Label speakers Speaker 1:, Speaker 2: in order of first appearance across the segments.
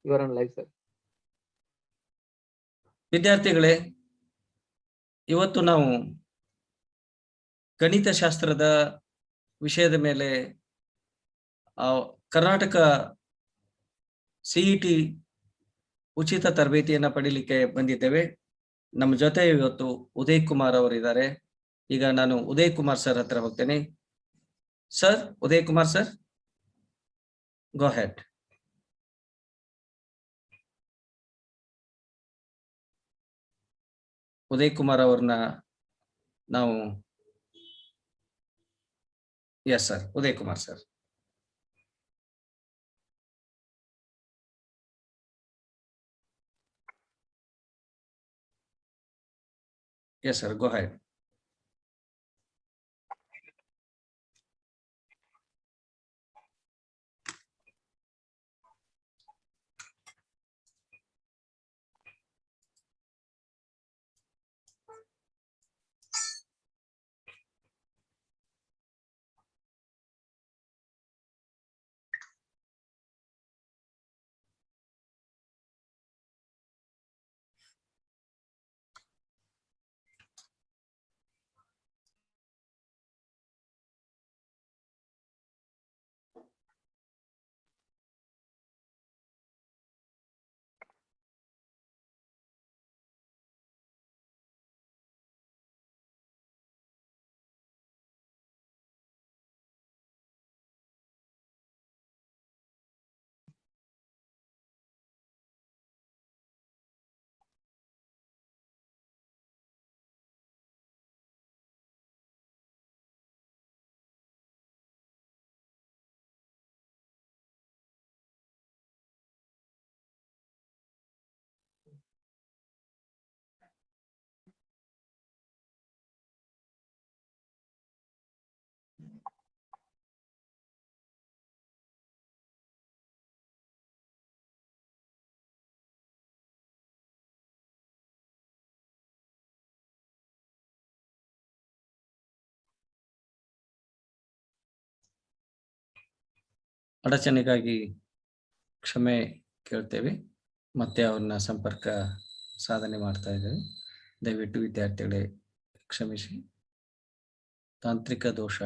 Speaker 1: You are on live, sir.
Speaker 2: ವಿದ್ಯಾರ್ಥಿಗಳೇ, ಇವತ್ತು ನಾವು ಗಣಿತಶಾಸ್ತ್ರದ ವಿಷಯದ ಮೇಲೆ ಕರ್ನಾಟಕ ಸಿಇಟಿ ಉಚಿತ ತರಬೇತಿಯನ್ನು ಪಡೀಲಿಕ್ಕೆ ಬಂದಿದ್ದೇವೆ. ನಮ್ಮ ಜೊತೆ ಇವತ್ತು ಉದಯ್ ಕುಮಾರ್ ಅವರಿದ್ದಾರೆ. ಈಗ ನಾನು ಉದಯ್ ಕುಮಾರ್ ಸರ್ ಹತ್ರ ಹೋಗ್ತೇನೆ. ಸರ್, ಉದಯ್ ಕುಮಾರ್ ಸರ್, ಗೋ ಹೆಡ್. ಉದಯ್ ಕುಮಾರ್ ಅವ್ರನ್ನ ನಾವು yes sir, Uday Kumar sir. Yes, sir. Go ahead. ಅಡಚಣೆಗಾಗಿ ಕ್ಷಮೆ ಕೇಳ್ತೇವೆ. ಮತ್ತೆ ಅವ್ರನ್ನ ಸಂಪರ್ಕ ಸಾಧನೆ ಮಾಡ್ತಾ ಇದ್ದೇವೆ. ದಯವಿಟ್ಟು ವಿದ್ಯಾರ್ಥಿಗಳೇ ಕ್ಷಮಿಸಿ. ತಾಂತ್ರಿಕ ದೋಷ.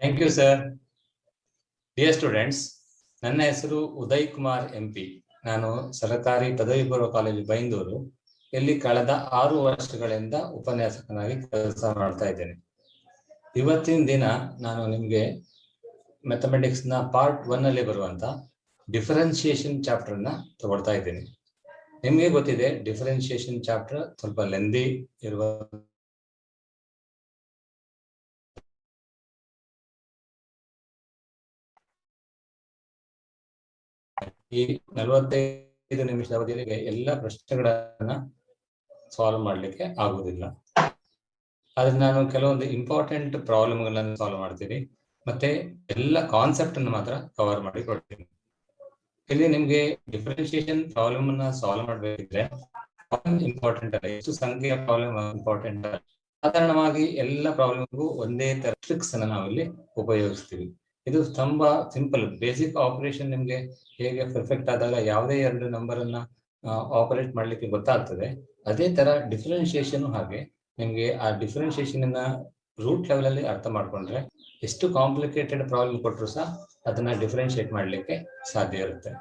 Speaker 3: Thank you sir. Dear students, ನನ್ನ ಹೆಸರು ಉದಯ್ ಕುಮಾರ್ MP. ನಾನು ಸರ್ಕಾರಿ ಪದವಿ ಪೂರ್ವ ಕಾಲೇಜು ಬೈಂದೂರು ಇಲ್ಲಿ ಕಳೆದ 6 ವರ್ಷಗಳಿಂದ ಉಪನ್ಯಾಸಕನಾಗಿ ಕೆಲಸ ಮಾಡ್ತಾ ಇದ್ದೇನೆ. ಇವತ್ತಿನ ದಿನ ನಾನು ನಿಮಗೆ ಮ್ಯಾಥಮೆಟಿಕ್ಸ್ ನ ಪಾರ್ಟ್ 1 ಅಲ್ಲಿ ಬರುವಂತ ಡಿಫರೆನ್ಶಿಯೇಷನ್ ಚಾಪ್ಟರ್ ನ ತಗೊಳ್ತಾ ಇದ್ದೇನೆ. ನಿಮಗೆ ಗೊತ್ತಿದೆ, ಡಿಫರೆನ್ಶಿಯೇಷನ್ ಚಾಪ್ಟರ್ ಸ್ವಲ್ಪ ಲೆಂದಿ ಇರುವ ಈ 45 ನಿಮಿಷದ ಅವಧಿಯಲ್ಲಿ ಎಲ್ಲ ಪ್ರಶ್ನೆಗಳನ್ನ ಸಾಲ್ವ್ ಮಾಡ್ಲಿಕ್ಕೆ ಆಗುವುದಿಲ್ಲ. ಆದ್ರೆ ನಾನು ಕೆಲವೊಂದು ಇಂಪಾರ್ಟೆಂಟ್ ಪ್ರಾಬ್ಲಮ್ಗಳನ್ನು ಸಾಲ್ವ್ ಮಾಡ್ತೀನಿ, ಮತ್ತೆ ಎಲ್ಲ ಕಾನ್ಸೆಪ್ಟ್ ಅನ್ನು ಮಾತ್ರ ಕವರ್ ಮಾಡಿ ಕೊಡ್ತೀನಿ. ಇಲ್ಲಿ ನಿಮ್ಗೆ ಡಿಫರೆನ್ಶಿಯೇಷನ್ ಪ್ರಾಬ್ಲಮ್ ಅನ್ನ ಸಾಲ್ವ್ ಮಾಡ್ಬೇಕಿದ್ರೆ ಇಂಪಾರ್ಟೆಂಟ್ ಅಲ್ಲ, ಎಷ್ಟು ಸಂಖ್ಯೆಯ ಪ್ರಾಬ್ಲಮ್ ಇಂಪಾರ್ಟೆಂಟ್ ಅಲ್ಲ. ಸಾಧಾರಣವಾಗಿ ಎಲ್ಲ ಪ್ರಾಬ್ಲಮ್ಗೂ ಒಂದೇ ತರ ಟ್ರಿಕ್ಸ್ ಅನ್ನ ನಾವಿಲ್ಲಿ ಉಪಯೋಗಿಸ್ತೀವಿ. ಇದು ತುಂಬಾ ಸಿಂಪಲ್ ಬೇಸಿಕ್ ಆಪರೇಷನ್. ನಿಮ್ಗೆ ಹೇಗೆ ಪರ್ಫೆಕ್ಟ್ ಆದಾಗ ಯಾವುದೇ 2 ನಂಬರ್ ಅನ್ನ ಆಪರೇಟ್ ಮಾಡ್ಲಿಕ್ಕೆ ಗೊತ್ತಾಗ್ತದೆ, ಅದೇ ತರ ಡಿಫರೆನ್ಶಿಯೇಷನ್ ಹಾಗೆ. ನಿಮ್ಗೆ ಆ ಡಿಫರೆನ್ಶಿಯೇಷನ್ ಅನ್ನ ರೂಟ್ ಲೆವೆಲ್ ಅಲ್ಲಿ ಅರ್ಥ ಮಾಡ್ಕೊಂಡ್ರೆ ಎಷ್ಟು ಕಾಂಪ್ಲಿಕೇಟೆಡ್ ಪ್ರಾಬ್ಲಮ್ ಕೊಟ್ಟರು ಸಹ ಅದನ್ನ ಡಿಫರೆನ್ಶಿಯೇಟ್ ಮಾಡ್ಲಿಕ್ಕೆ ಸಾಧ್ಯ ಇರುತ್ತೆ,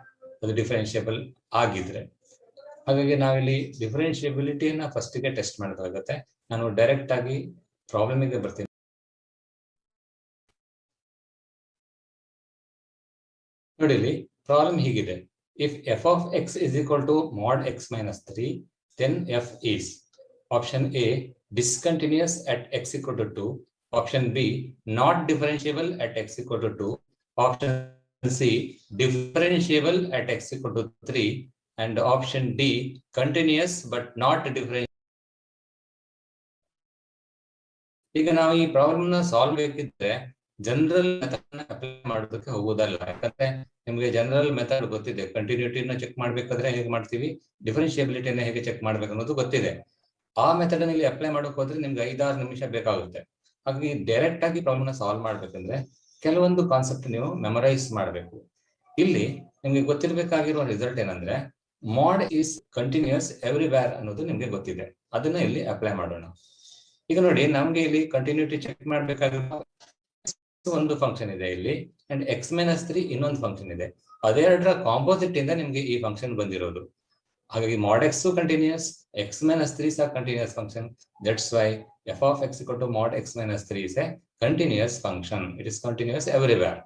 Speaker 3: ಅದು ಡಿಫರೆನ್ಶಿಯಬಲ್ ಆಗಿದ್ರೆ. ಹಾಗಾಗಿ ನಾವಿಲ್ಲಿ ಡಿಫರೆನ್ಶಿಯಬಿಲಿಟಿಯನ್ನ ಫಸ್ಟ್ಗೆ ಟೆಸ್ಟ್ ಮಾಡಬೇಕಾಗುತ್ತೆ. ನಾನು ಡೈರೆಕ್ಟ್ ಆಗಿ ಪ್ರಾಬ್ಲಮಿಗೆ ಬರ್ತೀನಿ. ನೋಡಿ, ಇಲ್ಲಿ ಪ್ರಾಬ್ಲಮ್ ಹೀಗಿದೆ. If f of x is equal to mod x minus 3, then f is option A discontinuous at x equal to 2, option B not differentiable at x equal to 2, option C differentiable at x equal to 3, and option D continuous but not differentiable. ಈಗ ನಾವು ಈ problem ನ solve ಬೇಕಿದ್ರೆ general method apply ಮಾಡೋದಕ್ಕೆ ಹೋಗೋದಲ್ಲ. ಯಾಕಂದ್ರೆ ನಿಮ್ಗೆ general method ಗೊತ್ತಿದೆ. ಕಂಟಿನ್ಯೂಟಿನ check ಮಾಡ್ಬೇಕಾದ್ರೆ ಹೇಗೆ ಮಾಡ್ತೀವಿ, ಡಿಫರೆನ್ಶಿಯಬಿಲಿಟಿನ ಹೇಗೆ ಚೆಕ್ ಮಾಡ್ಬೇಕು ಅನ್ನೋದು ಗೊತ್ತಿದೆ. ಆ ಮೆಥಡ್ ನಲ್ಲಿ ಅಪ್ಲೈ ಮಾಡೋಕೆ ಹೋದ್ರೆ ನಿಮ್ಗೆ 5-6 ನಿಮಿಷ ಬೇಕಾಗುತ್ತೆ. ಹಾಗಾಗಿ ಡೈರೆಕ್ಟ್ ಆಗಿ ಪ್ರಾಬ್ಲಮ್ ನ ಸಾಲ್ವ್ ಮಾಡ್ಬೇಕಂದ್ರೆ ಕೆಲವೊಂದು ಕಾನ್ಸೆಪ್ಟ್ ನೀವು ಮೆಮರೈಸ್ ಮಾಡಬೇಕು. ಇಲ್ಲಿ ನಿಮ್ಗೆ ಗೊತ್ತಿರಬೇಕಾಗಿರುವ ರಿಸಲ್ಟ್ ಏನಂದ್ರೆ ಮಾಡ್ ಈಸ್ ಕಂಟಿನ್ಯೂಸ್ ಎವ್ರಿವೇರ್ ಅನ್ನೋದು ನಿಮ್ಗೆ ಗೊತ್ತಿದೆ. ಅದನ್ನ ಇಲ್ಲಿ ಅಪ್ಲೈ ಮಾಡೋಣ. ಈಗ ನೋಡಿ, ನಮ್ಗೆ ಇಲ್ಲಿ ಕಂಟಿನ್ಯೂಟಿ ಚೆಕ್ ಮಾಡ್ಬೇಕಾಗಿರುವ ಒಂದು ಫಂಕ್ಷನ್ ಇದೆ ಇಲ್ಲಿ, ಅಂಡ್ x-3 ಇನ್ನೊಂದು ಫಂಕ್ಷನ್ ಇದೆ. ಅದೆರಡರ ಕಾಂಪೋಸಿಟ್ ಇಂದ ನಿಮ್ಗೆ ಈ ಫಂಕ್ಷನ್ ಬಂದಿರೋದು. ಹಾಗಾಗಿ mod x ಕಂಟಿನ್ಯೂಸ್, x-3 ಸಹ continuous function. That's why f of x equal to mod x-3 is a continuous function. It is continuous everywhere.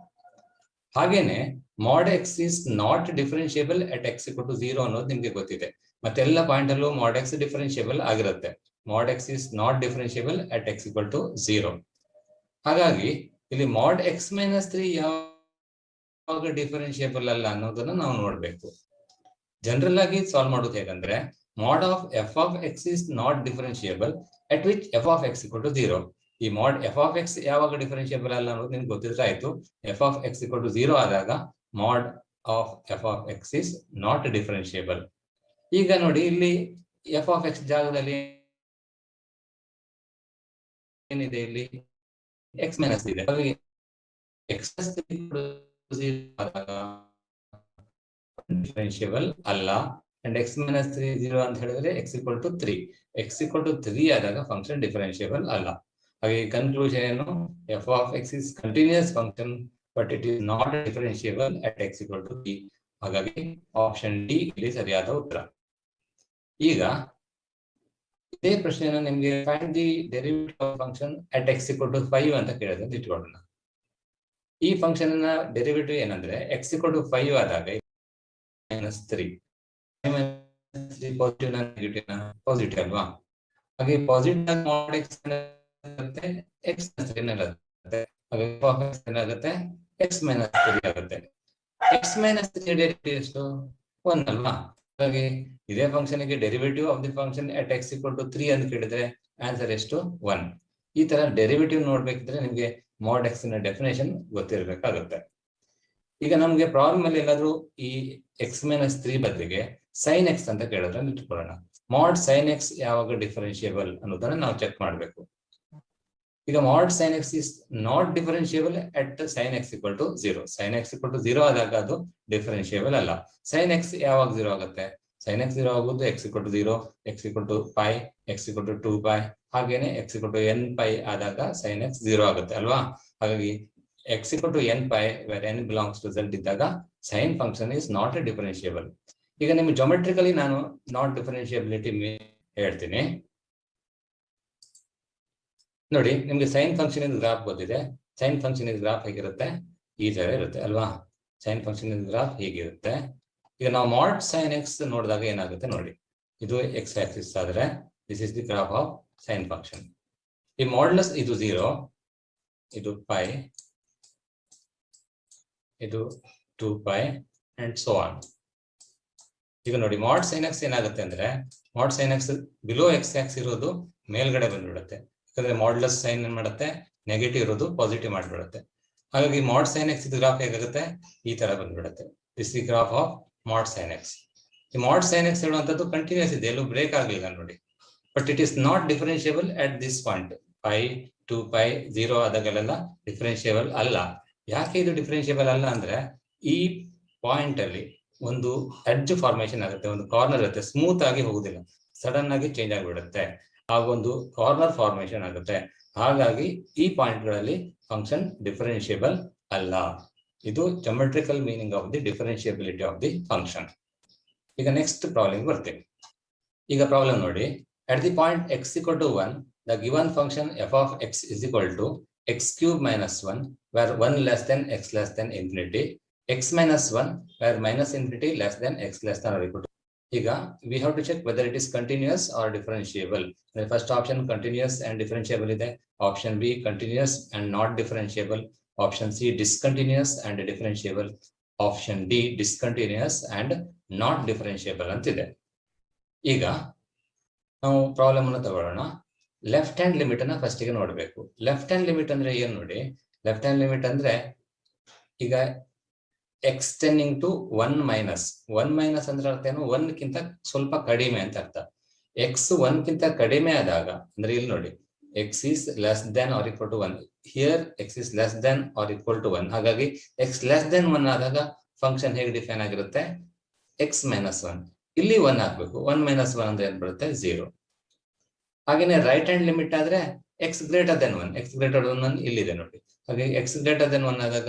Speaker 3: ಹಾಗೇನೆ mod x is not differentiable at x equal to 0 ಅನ್ನೋದು ನಿಮ್ಗೆ ಗೊತ್ತಿದೆ. ಮತ್ತೆಲ್ಲ point ಅಲ್ಲೂ mod x ಡಿಫರೆನ್ಶಿಯಬಲ್ ಆಗಿರುತ್ತೆ. mod x is not differentiable at x equal to 0. ಹಾಗಾಗಿ ಇಲ್ಲಿ mod x-3 ಯಾವಾಗ ಡಿಫರೆನ್ಶಿಯಬಲ್ ಅಲ್ಲ ಅನ್ನೋದನ್ನ ನಾವು ನೋಡ್ಬೇಕು. ಜನರಲ್ ಆಗಿ ಸಾಲ್ವ್ ಮಾಡೋದು ಹೇಗಂದ್ರೆ mod of f of x is not differentiable at which f of x equal to 0. ಈ mod f of x ಯಾವಾಗ ಡಿಫರೆನ್ಶಿಯಬಲ್ ಅಲ್ಲ ಅನ್ನೋದು ನಿಮ್ಗೆ ಗೊತ್ತಿದ್ರೆ ಆಯ್ತು. f of x equal to 0 ಆದಾಗ mod of f of x is not differentiable. ಈಗ ನೋಡಿ, ಇಲ್ಲಿ f of x ಜಾಗದಲ್ಲಿ ಏನಿದೆ, ಇಲ್ಲಿ x ಮೈನಸ್ ಇದೆ. ಹಾಗಾಗಿ x ಡಿಫರೆನ್ಶಿಯಬಲ್ ಅಲ್ಲ. ಅಂಡ್ x-3 0 ಅಂತ ಹೇಳಿದ್ರೆ x equal to 3. x equal to 3 ಆದಾಗ ಫಂಕ್ಷನ್ ಡಿಫರೆನ್ಶಿಯಬಲ್ ಅಲ್ಲ. ಹಾಗೆ ಕನ್ಕ್ಲೂಷನ್ ಏನು, f of x is continuous function but it is not differentiable at x equal to 3. ಹಾಗಾಗಿ ಆಪ್ಷನ್ ಡಿ ಇಲ್ಲಿ ಸರಿಯಾದ ಉತ್ತರ. ಈಗ ಇದೇ ಪ್ರಶ್ನೆಯನ್ನು ನಿಮ್ಗೆ find the derivative of function at x equal to 5 ಅಂತ ಕೇಳಿದ್ರೆ ಅಂತ ಇಟ್ಕೊಳ್ಳೋಣ. ಈ ಫಂಕ್ಷನ್ ನ ಡೆರಿವೇಟಿವ್ ಏನಂದ್ರೆ x equal to 5 ಆದಾಗ -3 ಪಾಸಿಟಿವ್ ನ ನೆಗೆಟಿವ್ ನ ಪಾಸಿಟಿವ್ ಅಲ್ವಾ. ಹಾಗೆ ಪಾಸಿಟಿವ್ mod x ಆಗುತ್ತೆ, x -3 ಆಗುತ್ತೆ. ಹಾಗೆ f ಏನಾಗುತ್ತೆ, x -3 ಆಗುತ್ತೆ. x -3 ಡೆರಿವೇಟಿವ್ ಎಷ್ಟು, 1 ಅಲ್ವಾ. ಹಾಗಾಗಿ ಇದೇ ಫಂಕ್ಷನ್ ಗೆ derivative of the function at x equal to 3 ಅಂತ ಕೇಳಿದ್ರೆ ಆನ್ಸರ್ ಎಷ್ಟು, 1. ಈ ತರ ಡೆರಿವೇಟಿವ್ ನೋಡ್ಬೇಕಿದ್ರೆ ನಿಮ್ಗೆ mod x ನ ಡೆಫಿನೇಷನ್ ಗೊತ್ತಿರಬೇಕಾಗುತ್ತೆ. ಈಗ ನಮ್ಗೆ ಪ್ರಾಬ್ಲಮ್ ಅಲ್ಲಿ ಏನಾದ್ರು ಈ x-3 ಬದಲಿಗೆ sin x ಅಂತ ಕೇಳಿದ್ರೆ ಇಟ್ಕೊಳ್ಳೋಣ. mod sin x ಯಾವಾಗ ಡಿಫರೆನ್ಶಿಯಬಲ್ ಅನ್ನೋದನ್ನ ನಾವು ಚೆಕ್ ಮಾಡಬೇಕು. ಈಗ mod sin x is not differentiable at sin x equal to 0. sin x equal to 0 ಆದಾಗ ಅದು ಡಿಫರೆನ್ಶಿಯಬಲ್ ಅಲ್ಲ. sin x ಯಾವಾಗ 0 ಆಗುತ್ತೆ, sin x 0 ಆಗೋದು x equal to 0, x equal to pi, x equal to 2pi, ಹಾಗೇನೆ x equal to n pi ಆದಾಗ sin x 0 ಆಗುತ್ತೆ ಅಲ್ವಾ. ಹಾಗಾಗಿ x equal to n pi where n belongs to z ಇದ್ದಾಗ sin function is not differentiable. ಈಗ ನಿಮ್ಗೆ ಜಾಮೆಟ್ರಿಕಲಿ ನಾನು not ಡಿಫರೆನ್ಶಿಯಬಿಲಿಟಿ ಹೇಳ್ತೀನಿ ನೋಡಿ. ನಿಮ್ಗೆ ಸೈನ್ ಫಂಕ್ಷನ್ ಇಂದ ಗ್ರಾಫ್ ಗೊತ್ತಿದೆ. ಸೈನ್ ಫಂಕ್ಷನ್ ಇಂದ ಗ್ರಾಫ್ ಹೇಗಿರುತ್ತೆ, ಈ ತರ ಇರುತ್ತೆ ಅಲ್ವಾ. ಸೈನ್ ಫಂಕ್ಷನ್ ಇಂದ ಗ್ರಾಫ್ ಹೀಗಿರುತ್ತೆ. ಈಗ ನಾವು mod sin x ನೋಡಿದಾಗ ಏನಾಗುತ್ತೆ ನೋಡಿ, ಇದು x ಆಕ್ಸಿಸ್ ಆದ್ರೆ this is the graph of sine function. ಈ ಮಾಡ್ಯುಲಸ್ ಇದು 0, ಇದು pi, ಇದು 2pi ಅಂಡ್ ಸೋ ಆನ್. ಈಗ ನೋಡಿ mod sin x ಏನಾಗುತ್ತೆ ಅಂದ್ರೆ mod sin x below x Axis ಇರೋದು ಮೇಲ್ಗಡೆ ಬಂದ್ಬಿಡುತ್ತೆ. ಯಾಕಂದ್ರೆ ಮಾಡ್ಯುಲಸ್ ಸೈನ್ ಏನ್ ಮಾಡುತ್ತೆ, ನೆಗೆಟಿವ್ ಇರೋದು ಪಾಸಿಟಿವ್ ಮಾಡಿಬಿಡುತ್ತೆ. ಹಾಗಾಗಿ mod sin x ಇದು ಗ್ರಾಫ್ ಹೇಗಾಗುತ್ತೆ, ಈ ತರ ಬಂದ್ಬಿಡುತ್ತೆ. This the graph of mod sin x. ಈ mod sin x ಹೇಳುವಂತದ್ದು ಕಂಟಿನ್ಯೂಸ್ ಇದೆ, ಎಲ್ಲೂ ಬ್ರೇಕ್ ಆಗಲಿಲ್ಲ ನೋಡಿ. But it is not differentiable at this point. pi 2pi 0 ಆದಾಗಲೆಲ್ಲ ಡಿಫರೆನ್ಶಿಯಬಲ್ ಅಲ್ಲ. ಯಾಕೆ ಇದು ಡಿಫರೆನ್ಶಿಯಬಲ್ ಅಲ್ಲ ಅಂದ್ರೆ ಈ ಪಾಯಿಂಟ್ ಅಲ್ಲಿ ಒಂದು ಎಡ್ಜ್ ಫಾರ್ಮೇಶನ್ ಆಗುತ್ತೆ, ಒಂದು ಕಾರ್ನರ್ ಇರುತ್ತೆ, ಸ್ಮೂತ್ ಆಗಿ ಹೋಗುದಿಲ್ಲ, ಸಡನ್ ಆಗಿ ಚೇಂಜ್ ಆಗಿಬಿಡುತ್ತೆ. ಆಗೊಂದು ಕಾರ್ನರ್ ಫಾರ್ಮೇಶನ್ ಆಗುತ್ತೆ. ಹಾಗಾಗಿ ಈ ಪಾಯಿಂಟ್ ಗಳಲ್ಲಿ ಫಂಕ್ಷನ್ ಡಿಫರೆನ್ಶಿಯಬಲ್ ಅಲ್ಲ. ಇದು geometrical meaning of the differentiability of the function. ಈಗ ನೆಕ್ಸ್ಟ್ ಪ್ರಾಬ್ಲಮ್ ಬರ್ತೀವಿ. ಈಗ ಪ್ರಾಬ್ಲಮ್ ನೋಡಿ, at the point x equal to 1 the given function f of x is equal to x cube minus 1 where 1 less than x less than infinity, x minus 1 where minus infinity less than x less than or equal to. ಈಗ we have to check whether it is continuous or differentiable. The first option continuous and differentiable ಇದೆ. Option B continuous and not differentiable. Option C discontinuous and differentiable. Option D discontinuous and not differentiable ಅಂತಿದೆ. ಈಗ ನಾವು problem ಅನ್ನು ತಗೊಳ್ಳೋಣ. Left hand limit ಅನ್ನ first ಗೆ ನೋಡಬೇಕು. Left hand limit ಅಂದ್ರೆ ಏನ್ ನೋಡಿ, ಲೆಫ್ಟ್ ಹ್ಯಾಂಡ್ ಲಿಮಿಟ್ ಅಂದ್ರೆ ಈಗ ಎಕ್ಸ್ ಟೆಂಡಿಂಗ್ ಟು 1 ಮೈನಸ್ ಅಂದ್ರೆ ಅರ್ಥ ಏನು, 1 ಗಿಂತ ಸ್ವಲ್ಪ ಕಡಿಮೆ ಅಂತ ಅರ್ಥ. ಎಕ್ಸ್ 1 ಗಿಂತ ಕಡಿಮೆ ಆದಾಗ ಅಂದ್ರೆ ಇಲ್ಲಿ ನೋಡಿ x is less than or equal to 1. Here x is less than or equal to 1. ಹಾಗಾಗಿ ಎಕ್ಸ್ ಲೆಸ್ ದೆನ್ 1 ಆದಾಗ ಫಂಕ್ಷನ್ ಹೇಗೆ ಡಿಫೈನ್ ಆಗಿರುತ್ತೆ, ಎಕ್ಸ್ ಮೈನಸ್ 1. ಇಲ್ಲಿ 1 ಹಾಕ್ಬೇಕು. 1 ಮೈನಸ್ 1 ಅಂದ್ರೆ ಏನ್ ಬರುತ್ತೆ, 0. ಹಾಗೇನೆ ರೈಟ್ ಹ್ಯಾಂಡ್ ಲಿಮಿಟ್ ಆದ್ರೆ x greater than 1. X greater than 1 ಇಲ್ಲಿದೆ ನೋಡಿ. ಹಾಗೆ ಎಕ್ಸ್ ಗ್ರೇಟರ್ ದೆನ್ 1 ಆದಾಗ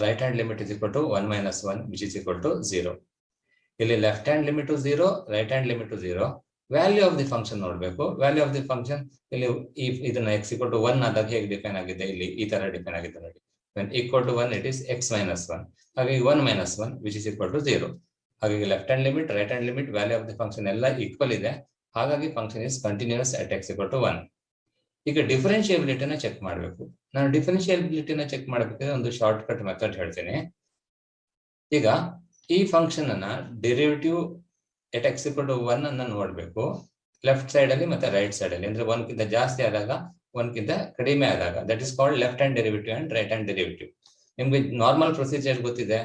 Speaker 3: right hand limit is equal to 1 minus 1 which is equal to 0. ಇಲ್ಲಿ left hand limit 0, right hand limit 0. Value of the function ನೋಡ್ಬೇಕು. Value of the function ಇಲ್ಲಿ ಇದನ್ನ X equal to 1 ಆದಾಗ ಹೇಗೆ define ಆಗಿದೆ, ಇಲ್ಲಿ ಈ ತರ ಡಿಫೈನ್ ಆಗಿದೆ ನೋಡಿ. when equal to 1 it is x minus 1. ಹಾಗಾಗಿ 1 minus 1 which is equal to 0. ಹಾಗಾಗಿ left hand limit, right hand limit, value of the function ಎಲ್ಲ ಈಕ್ವಲ್ ಇದೆ. ಹಾಗಾಗಿ function is continuous at x equal to 1. ಈಗ ಡಿಫರೆನ್ಷಿಯಬಿಲಿಟಿನ check ಮಾಡಬೇಕು. ನಾನು ಡಿಫರೆನ್ಷಿಯಬಿಲಿಟಿನ check ಮಾಡಬೇಕಾದ್ರೆ ಒಂದು ಶಾರ್ಟ್ ಕಟ್ ಮೆಥಡ್ ಹೇಳ್ತೀನಿ. ಈಗ ಈ ಫಂಕ್ಷನ್ ಅನ್ನ derivative at x equal to 1 ಅನ್ನ ನೋಡ್ಬೇಕು ಲೆಫ್ಟ್ ಸೈಡ್ ಅಲ್ಲಿ ಮತ್ತೆ ರೈಟ್ ಸೈಡ್ ಅಲ್ಲಿ. ಅಂದ್ರೆ 1 ಗಿಂತ ಜಾಸ್ತಿ ಆದಾಗ 1 ಗಿಂತ ಕಡಿಮೆ ಆದಾಗ that is called left hand derivative and right hand derivative. ನಿಮ್ಗೆ ನಾರ್ಮಲ್ ಪ್ರೊಸೀಜರ್ ಗೊತ್ತಿದೆ.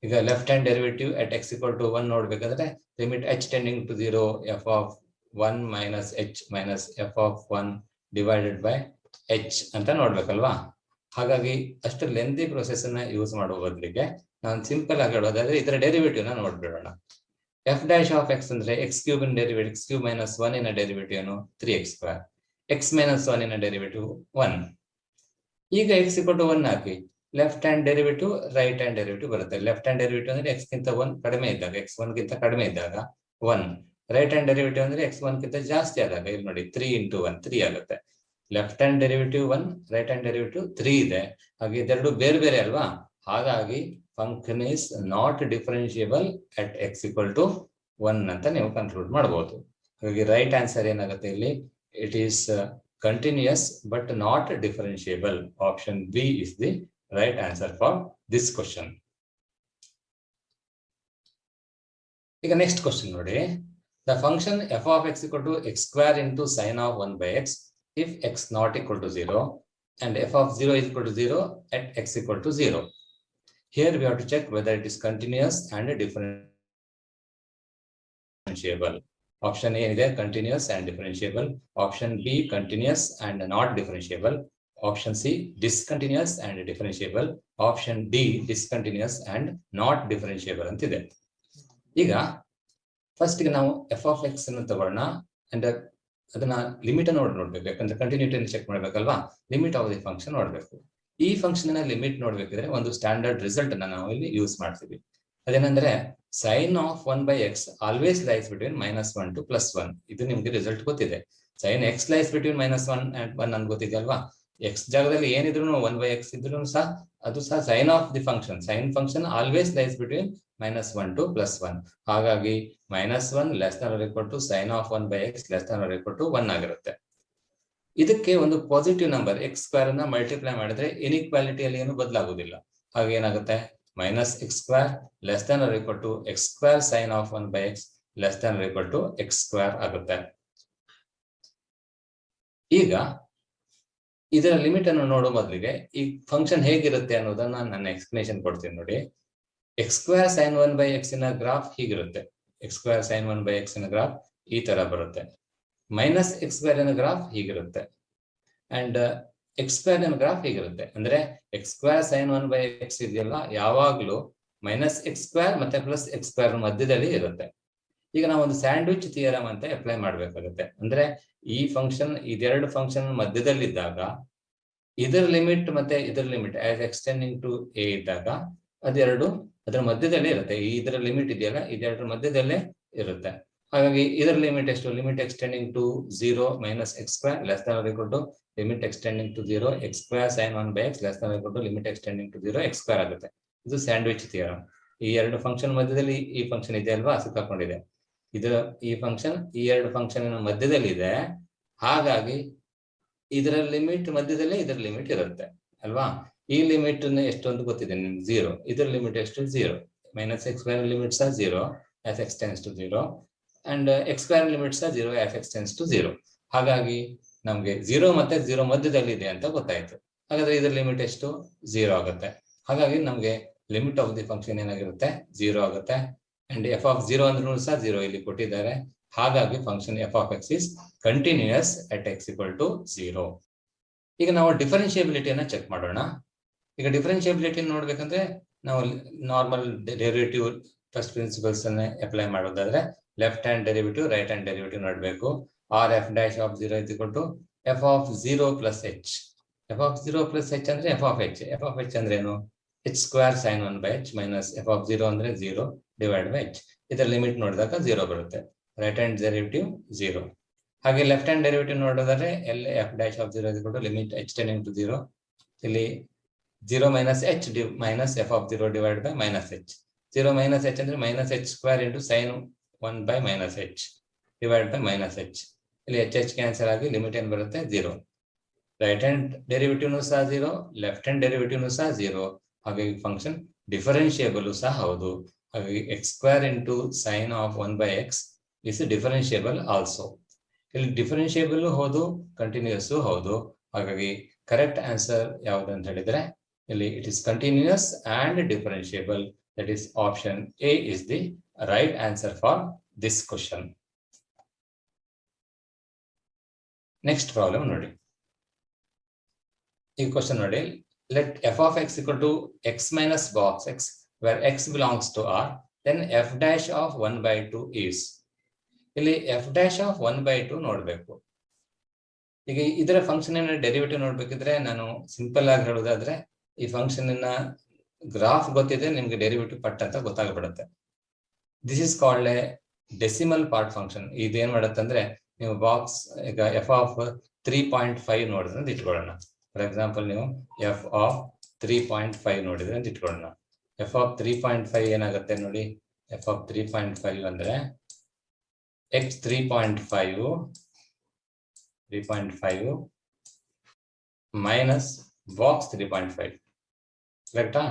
Speaker 3: ಈಗ left hand derivative at x equal to 1 ನೋಡ್ಬೇಕಾದ್ರೆ limit h tending to 0 f of 1 minus h minus f of 1 divided by h ಅಂತ ನೋಡ್ಬೇಕಲ್ವಾ. ಹಾಗಾಗಿ ಅಷ್ಟು lengthy process ಅನ್ನ use ಮಾಡುವ ಬದಲಿಗೆ ನಾನು ಸಿಂಪಲ್ ಆಗಿ ಹೇಳೋದಾದ್ರೆ ಇದರ ಡೆರಿವೇಟಿವ್ ನ ನೋಡ್ಬಿಡೋಣ. f dash of x ಅಂದ್ರೆ x cube in derivative, x cube minus 1 in a derivative ಏನು 3x square, x minus 1 in a derivative 1. ಈಗ x equal to 1 hockey left hand derivative, right hand derivative ಬರುತ್ತೆ. Left hand derivative ಅಂದ್ರೆ x ಗಿಂತ 1 ಕಡಿಮೆ ಇದ್ದಾಗ, x 1 ಗಿಂತ ಕಡಿಮೆ ಇದ್ದಾಗ 1. ರೈಟ್ ಹ್ಯಾಂಡ್ ಡೆರಿವೇಟಿವ್ ಅಂದ್ರೆ x 1 ಗಿಂತ ಜಾಸ್ತಿ ಆದಾಗ ಇಲ್ಲಿ ನೋಡಿ 3 into 1 3 ಆಗುತ್ತೆ. Left hand derivative 1, right hand derivative 3 ಇದೆ. ಹಾಗೆ ಇದೆರಡು ಬೇರೆ ಬೇರೆ ಅಲ್ವಾ. ಹಾಗಾಗಿ function is not differentiable at x equal to 1 ಅಂತ ನೀವು ಕನ್ಕ್ಲೂಡ್ ಮಾಡಬಹುದು. ಹಾಗಾಗಿ ರೈಟ್ ಆನ್ಸರ್ ಏನಾಗುತ್ತೆ ಇಲ್ಲಿ, it is continuous but not differentiable. Option B is the right answer for this question. ಈಗ ನೆಕ್ಸ್ಟ್ ಕ್ವಶನ್ ನೋಡಿ. The function f of x equal to x square into sin of 1 by x if x not equal to 0 and f of 0 is equal to 0 at x equal to 0. Here we have to check whether it is continuous and differentiable. Option A is continuous and differentiable. Option B continuous and not differentiable. Option C discontinuous and differentiable. Option D discontinuous and not differentiable ಅಂತಿದೆ. ಈಗ first ಗೆ ನಾವು f of x ಅನ್ನು ತಗೊಳ್ಳೋಣ and ಅದನ್ನ limit ಅನ್ನು ನೋಡ್ಬೇಕು. ಯಾಕಂದ್ರೆ ಕಂಟಿನ್ಯೂಟಿಯನ್ನು ಚೆಕ್ ಮಾಡ್ಬೇಕಲ್ವಾ. ಲಿಮಿಟ್ ಆಫ್ ದಿ ಫಂಕ್ಷನ್ ನೋಡ್ಬೇಕು. ಈ ಫಂಕ್ಷನ್ ನ ಲಿಮಿಟ್ ನೋಡ್ಬೇಕಿದ್ರೆ ಒಂದು ಸ್ಟ್ಯಾಂಡರ್ಡ್ ರಿಸಲ್ಟ್ ಅನ್ನ ನಾವು ಇಲ್ಲಿ ಯೂಸ್ ಮಾಡ್ತೀವಿ. ಅದೇನಂದ್ರೆ sin of 1 by x always lies between -1 to +1. ಇದು ನಿಮ್ಗೆ ರಿಸಲ್ಟ್ ಗೊತ್ತಿದೆ. sin x lies between -1 and 1 ಅಂತ ಗೊತ್ತಿದೆ ಅಲ್ವಾ. x ಜಾಗದಲ್ಲಿ ಏನಿದ್ರು 1 by x ಇದ್ರು ಸಹ ಅದು ಸಹ sin of the function. sin function always lies between -1 to +1. ಹಾಗಾಗಿ -1 less than or equal to sin of 1 by x less than or equal to 1 ಆಗಿರುತ್ತೆ. ಇದಕ್ಕೆ ಒಂದು ಪಾಸಿಟಿವ್ ನಂಬರ್ x ಸ್ಕ್ವೇರ್ ಅನ್ನ ಮಲ್ಟಿಪ್ಲೈ ಮಾಡಿದ್ರೆ ಇನ್ಇಕ್ವಾಲಿಟಿಯಲ್ಲಿ ಏನು ಬದಲಾಗುವುದಿಲ್ಲ. ಹಾಗೆ ಏನಾಗುತ್ತೆ -x square less than or equal to x square sin of 1 by x less than or equal to x square ಆಗುತ್ತೆ. ಈಗ ಇದರ ಲಿಮಿಟ್ ಅನ್ನು ನೋಡೋ ಮೊದಲಿಗೆ ಈ ಫಂಕ್ಷನ್ ಹೇಗಿರುತ್ತೆ ಅನ್ನೋದನ್ನ ನಾನು ಎಕ್ಸ್ಪ್ಲನೇಷನ್ ಕೊಡ್ತೀನಿ ನೋಡಿ. x square sin 1 by x ನ ಗ್ರಾಫ್ ಹೀಗಿರುತ್ತೆ. x square sin 1 by x ನ ಗ್ರಾಫ್ ಈ ತರ ಬರುತ್ತೆ. -x square ನ ಗ್ರಾಫ್ ಹೀಗಿರುತ್ತೆ ಅಂಡ್ x square ನ ಗ್ರಾಫ್ ಹೀಗಿರುತ್ತೆ. ಅಂದ್ರೆ x square sin 1 by x ಇದೆಯಲ್ಲ ಯಾವಾಗ್ಲೂ -x square ಮತ್ತೆ +x square ಮಧ್ಯದಲ್ಲಿ ಇರುತ್ತೆ. ಈಗ ನಾವು ಒಂದು ಸ್ಯಾಂಡ್ವಿಚ್ ಥಿಯರಮ್ ಅಂತ ಅಪ್ಲೈ ಮಾಡ್ಬೇಕಾಗುತ್ತೆ. ಅಂದ್ರೆ ಈ ಫಂಕ್ಷನ್ ಇದೆರಡು ಫಂಕ್ಷನ್ ಮಧ್ಯದಲ್ಲಿದ್ದಾಗ ಇದರ ಲಿಮಿಟ್ ಮತ್ತೆ ಇದರ limit as x tending to a ಇದ್ದಾಗ ಅದೆರಡು ಅದರ ಮಧ್ಯದಲ್ಲೇ ಇರುತ್ತೆ. ಇದರ ಲಿಮಿಟ್ ಇದೆಯಲ್ಲ ಇದೆರಡರ ಮಧ್ಯದಲ್ಲೇ ಇರುತ್ತೆ. ಹಾಗಾಗಿ ಇದರ ಲಿಮಿಟ್ ಎಷ್ಟು, limit x tending to 0 -x square less than or equal to limit x tending to 0 x square sin 1 by x less than or equal to limit x tending to 0 x square ಆಗುತ್ತೆ. ಇದು ಸ್ಯಾಂಡ್ವಿಚ್ ಥಿಯರಮ್. ಈ ಎರಡು function ಮಧ್ಯದಲ್ಲಿ ಈ function ಇದೆ ಅಲ್ವಾ, ಸಿಕ್ಕಾಕೊಂಡಿದೆ. ಈ function ಈ ಎರಡು ಫಂಕ್ಷನ್ ಮಧ್ಯದಲ್ಲಿ ಇದೆ. ಹಾಗಾಗಿ ಇದರ ಲಿಮಿಟ್ ಮಧ್ಯದಲ್ಲೇ ಇದರ ಲಿಮಿಟ್ ಇರುತ್ತೆ ಅಲ್ವಾ. ಈ ಲಿಮಿಟ್ ಎಷ್ಟು ಅಂತ ಗೊತ್ತಿದೆ ನಿಮ್ಗೆ 0. ಇದರ ಲಿಮಿಟ್ ಎಷ್ಟು 0. -x square ಲಿಮಿಟ್ ಸಹ 0 as x tends to 0 and x square limit ಸಹ 0 as x tends to 0. ಹಾಗಾಗಿ ನಮ್ಗೆ 0 ಮತ್ತೆ 0 ಮಧ್ಯದಲ್ಲಿ ಇದೆ ಅಂತ ಗೊತ್ತಾಯ್ತು. ಹಾಗಾದ್ರೆ ಇದರ ಲಿಮಿಟ್ ಎಷ್ಟು 0 ಆಗುತ್ತೆ. ಹಾಗಾಗಿ ನಮಗೆ ಲಿಮಿಟ್ ಆಫ್ ದಿ ಫಂಕ್ಷನ್ ಏನಾಗಿರುತ್ತೆ 0 ಆಗುತ್ತೆ. ಅಂಡ್ ಎಫ್ ಆಫ್ 0 ಅಂದ್ರೂ ಸಹ 0 ಇಲ್ಲಿ ಕೊಟ್ಟಿದ್ದಾರೆ. ಹಾಗಾಗಿ function f of x is continuous at x equal to 0. ಈಗ ನಾವು ಡಿಫರೆನ್ಷಿಯಬಿಲಿಟಿಯನ್ನ ಚೆಕ್ ಮಾಡೋಣ. ಈಗ ಡಿಫರೆನ್ಷಿಯಬಿಲಿಟಿ ನೋಡ್ಬೇಕಂದ್ರೆ ನಾವು ನಾರ್ಮಲ್ ಡೆರಿವೇಟಿವ್ ಫಸ್ಟ್ ಪ್ರಿನ್ಸಿಪಲ್ಸ್ ಅನ್ನ ಅಪ್ಲೈ ಮಾಡೋದಾದ್ರೆ left hand derivative right hand derivative ನೋಡಬೇಕು. R F dash of 0 is equal to F of 0 plus H. F of 0 plus H ಅಂದ್ರೆ F of H. F of H ಅಂದ್ರೆ ಏನು? H square sine 1 by H minus F of 0 ಅಂದ್ರೆ 0 divide by H. ಇದರ limit ನೋಡಿದಾಗ 0 ಬರುತ್ತೆ. Right hand derivative 0. ಹಾಗೆ left hand derivative ನೋಡೋದಾದ್ರೆ L F dash of 0 is equal to limit H tending to 0. ಇಲ್ಲಿ 0 minus H minus F of 0 divide by minus H. 0 minus H ಅಂದ್ರೆ minus H square into sine 1 by minus H divide by minus H. ಇಲ್ಲಿ H H cancel ಆಗಿ limit ಏನ್ ಬರುತ್ತೆ 0. Right hand derivative ಸಹ 0, left hand derivative ಸಹ 0. ಹಾಗಾಗಿ function differentiable ಸಹ ಹೌದು. ಹಾಗಾಗಿ x square into sine of 1 by x is differentiable also. ಇಲ್ಲಿ ಡಿಫರೆನ್ಷಿಯಬಲ್ ಹೌದು, ಕಂಟಿನ್ಯೂಸ್ ಹೌದು. ಹಾಗಾಗಿ ಕರೆಕ್ಟ್ ಆನ್ಸರ್ ಯಾವುದು ಅಂತ ಹೇಳಿದ್ರೆ ಇಲ್ಲಿ it is continuous and differentiable. That is option A is the right answer for this question. Next problem ನೋಡಿ. ಈ ಕ್ವಶನ್ ನೋಡಿ, let f of x equal to x minus box x where x belongs to R, then f dash of 1/2 is. ಇಲ್ಲಿ F dash of 1/2 ನೋಡ್ಬೇಕು. ಈಗ ಇದರ function derivative ನೋಡ್ಬೇಕಿದ್ರೆ ನಾನು simple ಆಗಿ ಹೇಳೋದಾದ್ರೆ ಈ ಫಂಕ್ಷನ್ ಗ್ರಾಫ್ ಗೊತ್ತಿದೆ ನಿಮ್ಗೆ ಡೆರಿವೇಟಿವ್ ಪಟ್ ಅಂತ ಗೊತ್ತಾಗ್ಬಿಡುತ್ತೆ. This is called A decimal part function. ಇದೇನ್ ಮಾಡುತ್ತೆ ಅಂದ್ರೆ ನೀವು ಬಾಕ್ಸ್ ಈಗ ಎಫ್ ಆಫ್ 3.5 ನೋಡಿದ್ರೆ ಅಂತ ಇಟ್ಕೊಳ್ಳೋಣ. ಫಾರ್ ಎಕ್ಸಾಂಪಲ್ ನೀವು ಎಫ್ ಆಫ್ 3.5 ನೋಡಿದ್ರೆ ಅಂತ ಇಟ್ಕೊಳ್ಳೋಣ. ಎಫ್ ಆಫ್ 3.5 ಏನಾಗುತ್ತೆ ನೋಡಿ. ಎಫ್ ಆಫ್ 3.5 ಅಂದ್ರೆ ಎಕ್ಸ್ 3.5 ಮೈನಸ್ ಬಾಕ್ಸ್ 3.5 ಕರೆಕ್ಟಾ?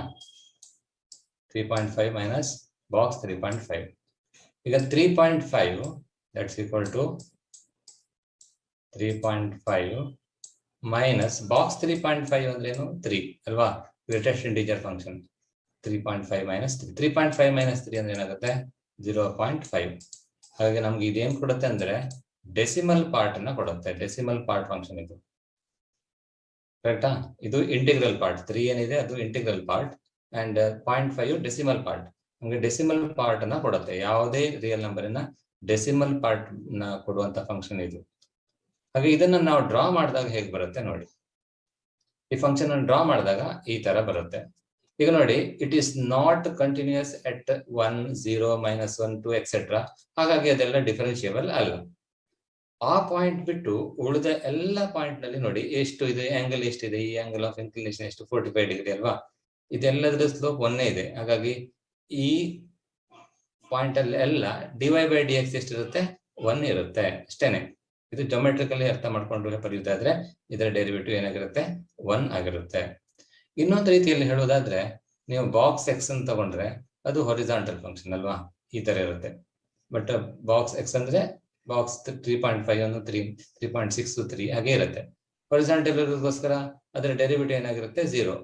Speaker 3: 3.5 ಮೈನಸ್ ಬಾಕ್ಸ್ 3.5. ಈಗ 3.5 that's equal to 3.5 minus box 3.5 ಅಂದ್ರೇನು 3 ಅಲ್ವಾ? Greatest integer function 3.5 minus 3. 3.5 minus 3 ಅಂದ್ರೆ ಏನಾಗುತ್ತೆ 0.5. ಹಾಗಾಗಿ ನಮ್ಗೆ ಇದೇನ್ ಕೊಡುತ್ತೆ ಅಂದ್ರೆ ಡೆಸಿಮಲ್ ಪಾರ್ಟ್ ಅನ್ನ ಕೊಡುತ್ತೆ. ಡೆಸಿಮಲ್ ಪಾರ್ಟ್ ಫಂಕ್ಷನ್ ಇದು ಕರೆಕ್ಟಾ? ಇದು ಇಂಟಿಗ್ರಲ್ ಪಾರ್ಟ್ 3 ಏನಿದೆ ಅದು integral part and 0.5 decimal part. ನಮ್ಗೆ ಡೆಸಿಮಲ್ ಪಾರ್ಟ್ ಅನ್ನ ಕೊಡುತ್ತೆ. ಯಾವುದೇ ರಿಯಲ್ ನಂಬರಿನ ಡೆಸಿಮಲ್ ಪಾರ್ಟ್ ನ ಕೊಡುವಂತ ಫಂಕ್ಷನ್ ಇದು. ಹಾಗೆ ಇದನ್ನ ನಾವು ಡ್ರಾ ಮಾಡಿದಾಗ ಹೇಗೆ ಬರುತ್ತೆ ನೋಡಿ. ಈ ಫಂಕ್ಷನ್ ಅನ್ನು ಡ್ರಾ ಮಾಡಿದಾಗ ಈ ತರ ಬರುತ್ತೆ. ಈಗ ನೋಡಿ, it is not continuous at 1 0 -1 2 etcetera. ಹಾಗಾಗಿ ಅದೆಲ್ಲ ಡಿಫರೆನ್ಷಿಯಬಲ್ ಅಲ್ಲ. ಆ ಪಾಯಿಂಟ್ ಬಿಟ್ಟು ಉಳಿದ ಎಲ್ಲ ಪಾಯಿಂಟ್ ನಲ್ಲಿ ನೋಡಿ ಎಷ್ಟು ಇದೆ, ಆಂಗಲ್ ಎಷ್ಟಿದೆ. ಈ ಆಂಗಲ್ ಆಫ್ ಇನ್ಕ್ಲಿನೇಷನ್ ಎಷ್ಟು 45 ಡಿಗ್ರಿ ಅಲ್ವಾ? ಇದೆಲ್ಲದರ ಸ್ಲೋಪ್ 1 ಇದೆ. ಹಾಗಾಗಿ ಈ ಪಾಯಿಂಟ್ ಅಲ್ಲಿ ಎಲ್ಲ ಡಿವೈ ಬೈ ಡಿ ಎಕ್ಸ್ ಎಷ್ಟಿರುತ್ತೆ 1 ಇರುತ್ತೆ ಅಷ್ಟೇನೆ. ಇದು ಜೊಮೆಟ್ರಿಕಲಿ ಅರ್ಥ ಮಾಡ್ಕೊಂಡು ಬರೆಯುವುದಾದ್ರೆ ಇದರ ಡೆರಿವೇಟಿವ್ ಏನಾಗಿರುತ್ತೆ 1 ಆಗಿರುತ್ತೆ. ಇನ್ನೊಂದು ರೀತಿಯಲ್ಲಿ ಹೇಳೋದಾದ್ರೆ ನೀವು ಬಾಕ್ಸ್ ಎಕ್ಸ್ ಅಂತ ತಗೊಂಡ್ರೆ ಅದು ಹೊರಿಜಾಂಟಲ್ ಫಂಕ್ಷನ್ ಅಲ್ವಾ? ಈ ತರ ಇರುತ್ತೆ. ಬಟ್ ಬಾಕ್ಸ್ ಎಕ್ಸ್ ಅಂದ್ರೆ ಬಾಕ್ಸ್ 3.5 ಒಂದು 3 3.6 3 ಹಾಗೆ ಇರುತ್ತೆ. ಹೊರಿಜಾಂಟಲ್ ಇರೋದಕ್ಕೋಸ್ಕರ ಅದರ ಡೆರಿವೇಟಿವ್ ಏನಾಗಿರುತ್ತೆ 0.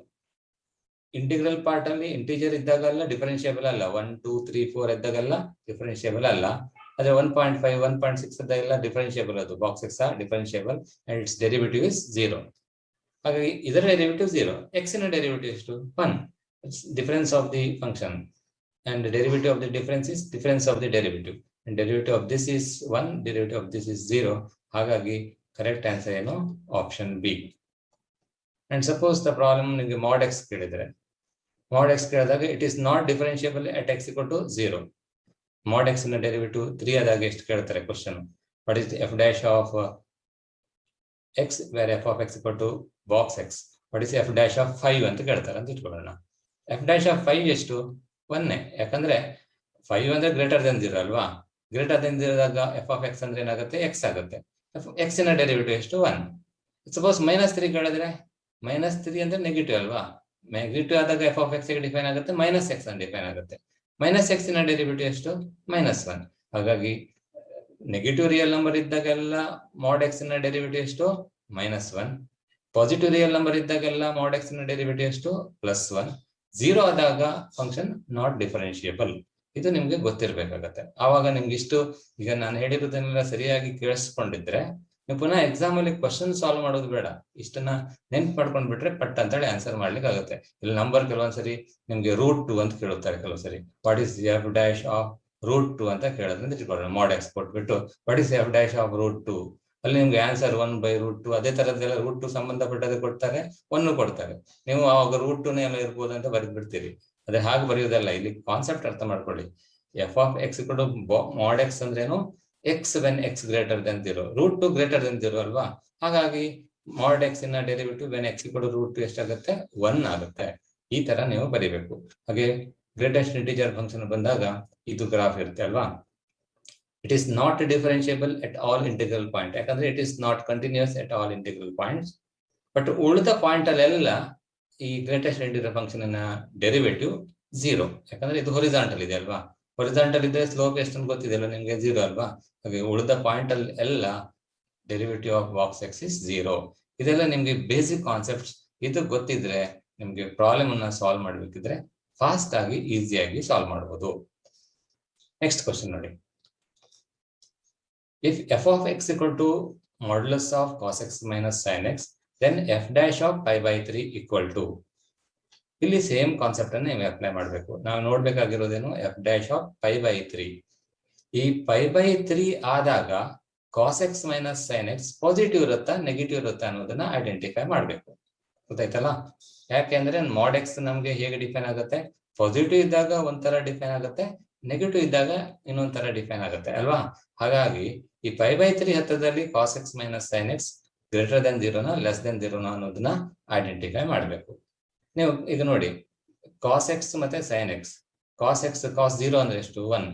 Speaker 3: ಇಂಟಿಗ್ರಲ್ ಪಾರ್ಟ್ ಅಲ್ಲಿ ಇಂಟಿಜರ್ ಇದ್ದಾಗಲ್ಲ ಡಿಫರೆನ್ಷಿಯಬಲ್ ಅಲ್ಲ. 1 2 3 4 ಇದ್ದಾಗಲ್ಲ ಡಿಫರೆನ್ಷಿಯಬಲ್ ಅಲ್ಲ. ಆದ್ರೆ 1.5 1.6 ಇದ್ದಾಗೆಲ್ಲ ಡಿಫರೆನ್ಷಿಯಬಲ್. ಅದು box X differentiable and it's derivative is 0. ಹಾಗಾಗಿ ಇದರ ಡೆರಿವೇಟಿವ್ 0. ಎಕ್ಸ್ ನ ಡೆರಿವೇಟಿವ್ ಎಷ್ಟು 1. It's difference of the function and derivative of the difference is difference of the derivative and derivative of this is 1, derivative of this is 0. ಹಾಗಾಗಿ correct answer ಏನು option B. And suppose the problem ನಿಮಗೆ mod x ಕೇಳಿದ್ರೆ, mod x ಕೇಳಿದಾಗ it is not differentiable at x equal to 0. mod x ನ derivative 3 ಆದಾಗ ಎಷ್ಟು ಕೇಳ್ತಾರೆ question. What is F dash of x where f of x equal to box x. What is F dash of 5 ಅಂತ ಕೇಳ್ತಾರೆ ಅಂತ ಇಟ್ಕೊಳ್ಳೋಣ. F dash of 5 ಎಷ್ಟು 1. ಯಾಕಂದ್ರೆ 5 ಅಂದ್ರೆ ಗ್ರೇಟರ್ ದೆನ್ 0 ಅಲ್ವಾ? ಗ್ರೇಟರ್ ದೆನ್ 0 ಆದಾಗ ಎಫ್ ಆಫ್ ಎಕ್ಸ್ ಅಂದ್ರೆ ಏನಾಗುತ್ತೆ x ಆಗುತ್ತೆ. ಎಕ್ಸ್ ನ ಡೆರಿವೇಟಿವ್ ಎಷ್ಟು 1. ಸಪೋಸ್ -3 ಕೇಳಿದ್ರೆ -3 ಅಂದ್ರೆ ನೆಗೆಟಿವ್ ಅಲ್ವಾ? ನೆಗೆಟಿವ್ ಆದಾಗ ಎಫ್ ಆಫ್ ಎಕ್ಸ್ ಡಿಫೈನ್ ಆಗುತ್ತೆ -x ಅಂತ ಡಿಫೈನ್ ಆಗುತ್ತೆ. -x ನ ಡೆರಿವೇಟಿವ್ ಎಷ್ಟು -1. ಹಾಗಾಗಿ ನೆಗೆಟಿವ್ ರಿಯಲ್ ನಂಬರ್ ಇದ್ದಾಗೆಲ್ಲ mod x ನ ಡೆರಿವೇಟಿವ್ ಎಷ್ಟು -1. ಪಾಸಿಟಿವ್ ರಿಯಲ್ ನಂಬರ್ ಇದ್ದಾಗೆಲ್ಲ mod x ನ ಡೆರಿವೇಟಿವ್ ಎಷ್ಟು +1. 0 ಆದಾಗ ಫಂಕ್ಷನ್ ನಾಟ್ ಡಿಫರೆನ್ಶಿಯಬಲ್. ಇದು ನಿಮ್ಗೆ ಗೊತ್ತಿರ್ಬೇಕಾಗತ್ತೆ. ಆವಾಗ ನಿಮ್ಗೆ ಇಷ್ಟು ಈಗ ನಾನು ಹೇಳಿರೋದನ್ನೆಲ್ಲ ಸರಿಯಾಗಿ ಕೇಳಿಸ್ಕೊಂಡಿದ್ರೆ ನೀವು ಪುನಃ ಎಕ್ಸಾಮ್ ಅಲ್ಲಿ ಕ್ವಶನ್ ಸಾಲ್ವ್ ಮಾಡೋದು ಬೇಡ. ಇಷ್ಟನ್ನ ನೆನ್ಪು ಮಾಡ್ಕೊಂಡ್ಬಿಟ್ರೆ ಪಟ್ ಅಂತೇಳಿ ಆನ್ಸರ್ ಮಾಡ್ಲಿಕ್ಕೆ ಆಗುತ್ತೆ. ಇಲ್ಲಿ ನಂಬರ್ ಕೆಲವೊಂದ್ಸರಿ ನಿಮ್ಗೆ √2 ಅಂತ ಕೇಳುತ್ತಾರೆ, ಕೆಲವೊಂದ್ಸರಿ ವಾಟ್ ಇಸ್ f' ಆಫ್ √2 ಅಂತ ಕೇಳೋದ್ರಿಂದ ಇಟ್ಕೊಳ್ಳೋಣ. mod x ಕೊಟ್ಬಿಟ್ಟು ವಾಟ್ ಇಸ್ f' ಆಫ್ √2, ಅಲ್ಲಿ ನಿಮ್ಗೆ ಆನ್ಸರ್ 1/√2. ಅದೇ ತರದ್ದೆಲ್ಲ √2 ಸಂಬಂಧಪಟ್ಟದ್ದು ಕೊಡ್ತಾರೆ, 1 ಕೊಡ್ತಾರೆ. ನೀವು ಅವಾಗ √2 ಎಲ್ಲ ಇರ್ಬೋದು ಅಂತ ಬರೆದು ಬಿಡ್ತೀರಿ. ಅದೇ ಹಾಗೆ ಬರೆಯೋದಲ್ಲ. ಇಲ್ಲಿ ಕಾನ್ಸೆಪ್ಟ್ ಅರ್ಥ ಮಾಡ್ಕೊಳ್ಳಿ. f of x mod x ಅಂದ್ರೇನು, x when x greater than 0, √2 greater than 0 ಅಲ್ವಾ. ಹಾಗಾಗಿ mod x ನ ಡೆರಿವೇಟಿವ್ when x √2 ಎಷ್ಟಾಗುತ್ತೆ 1 ಆಗುತ್ತೆ. ಈ ತರ ನೀವು ಬರೀಬೇಕು. ಹಾಗೆ ಗ್ರೇಟೆಸ್ಟ್ ಇಂಟಿಜರ್ ಫಂಕ್ಷನ್ ಬಂದಾಗ ಇದು ಗ್ರಾಫ್ ಇರುತ್ತೆ ಅಲ್ವಾ. It is not differentiable at all integral point, ಯಾಕಂದ್ರೆ it is not continuous at all integral points. But ಉಳಿದ ಪಾಯಿಂಟ್ ಅಲ್ಲೆಲ್ಲ ಈ ಗ್ರೇಟೆಸ್ಟ್ ಇಂಟಿಜರ್ ಫಂಕ್ಷನ್ ನ ಡೆರಿವೇಟಿವ್ 0, ಯಾಕಂದ್ರೆ ಇದು ಹೊರಿಜಾಂಟಲ್ ಇದೆ ಅಲ್ವಾ. ಹೊರಿಜಾಂಟಲ್ ಇದ್ರೆ ಸ್ಲೋಪ್ ಎಷ್ಟು ಗೊತ್ತಿದೆ ಅಲ್ವಾ ನಿಮ್ಗೆ, 0 ಅಲ್ವಾ. ಹಾಗೆ ಉಳಿದ ಪಾಯಿಂಟ್ ಅಲ್ಲಿ ಎಲ್ಲ derivative of box X is 0. ಇದೆಲ್ಲ ನಿಮ್ಗೆ ಬೇಸಿಕ್ ಕಾನ್ಸೆಪ್ಟ್ಸ್. ಇದು ಗೊತ್ತಿದ್ರೆ ನಿಮ್ಗೆ ಪ್ರಾಬ್ಲಮ್ ಅನ್ನ ಸಾಲ್ವ್ ಮಾಡ್ಬೇಕಿದ್ರೆ ಫಾಸ್ಟ್ ಆಗಿ ಈಸಿಯಾಗಿ ಸಾಲ್ವ್ ಮಾಡಬಹುದು. ನೆಕ್ಸ್ಟ್ ಕ್ವಶನ್ ನೋಡಿ. If f of x equal to modulus of cos x minus sin x, then f dash of pi/3 equal to. ಇಲ್ಲಿ ಸೇಮ್ ಕಾನ್ಸೆಪ್ಟ್ ಅನ್ನು ನೀವು ಅಪ್ಲೈ ಮಾಡಬೇಕು. ನಾವು ನೋಡ್ಬೇಕಾಗಿರೋದೇನು, f dash of pi/3. ಈ pi/3 ಆದಾಗ cos x minus sin x positive ಇರುತ್ತಾ negative ಇರುತ್ತಾ ಅನ್ನೋದನ್ನ ಐಡೆಂಟಿಫೈ ಮಾಡಬೇಕು. ಗೊತ್ತಾಯ್ತಲ್ಲ. ಯಾಕೆಂದ್ರೆ mod x ನಮ್ಗೆ ಹೇಗೆ ಡಿಫೈನ್ ಆಗುತ್ತೆ, ಪಾಸಿಟಿವ್ ಇದ್ದಾಗ ಒಂಥರ ಡಿಫೈನ್ ಆಗುತ್ತೆ, ನೆಗೆಟಿವ್ ಇದ್ದಾಗ ಇನ್ನೊಂಥರ ಡಿಫೈನ್ ಆಗುತ್ತೆ ಅಲ್ವಾ. ಹಾಗಾಗಿ ಈ pi/3 ಹತ್ತದಲ್ಲಿ cos x minus sin x greater than 0 less than 0 ಅನ್ನೋದನ್ನ ಐಡೆಂಟಿಫೈ ಮಾಡಬೇಕು. ನೀವು ಈಗ ನೋಡಿ, cos x ಮತ್ತೆ sin x. cos 0 ಅಂದ್ರೆ ಎಷ್ಟು, 1.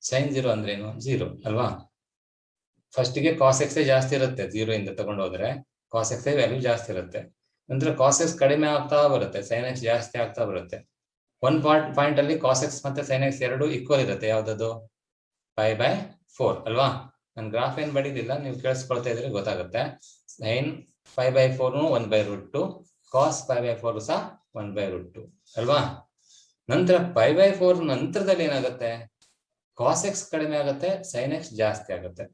Speaker 3: sin 0 ಅಂದ್ರೆ ಏನು, 0 ಅಲ್ವಾ. ಫಸ್ಟ್ ಗೆ cos x ಜಾಸ್ತಿ ಇರುತ್ತೆ, 0 ಇಂದ ತಗೊಂಡು ಹೋದ್ರೆ cos x ವ್ಯಾಲ್ಯೂ ಜಾಸ್ತಿ ಇರುತ್ತೆ. ನಂತರ cos x ಕಡಿಮೆ ಆಗ್ತಾ ಬರುತ್ತೆ, sin x ಜಾಸ್ತಿ ಆಗ್ತಾ ಬರುತ್ತೆ. ಒನ್ ಪಾಯಿಂಟ್ ಅಲ್ಲಿ cos x ಮತ್ತೆ sin x ಎರಡು ಈಕ್ವಲ್ ಇರುತ್ತೆ. ಯಾವ್ದದು, pi/4 ಅಲ್ವಾ. ನಾನು ಗ್ರಾಫ್ ಏನ್ ಬಡಿದಿಲ್ಲ, ನೀವು ಕೇಳಿಸ್ಕೊಳ್ತಾ ಇದ್ರೆ ಗೊತ್ತಾಗುತ್ತೆ. sin pi/4 1/√2, cos pi/4 ಸಹ 1/√2 ಅಲ್ವಾ. ನಂತರ pi/4 ನಂತರದಲ್ಲಿ ಏನಾಗುತ್ತೆ, cos x ಕಡಿಮೆ ಆಗುತ್ತೆ, sin x ಜಾಸ್ತಿ ಆಗುತ್ತೆ.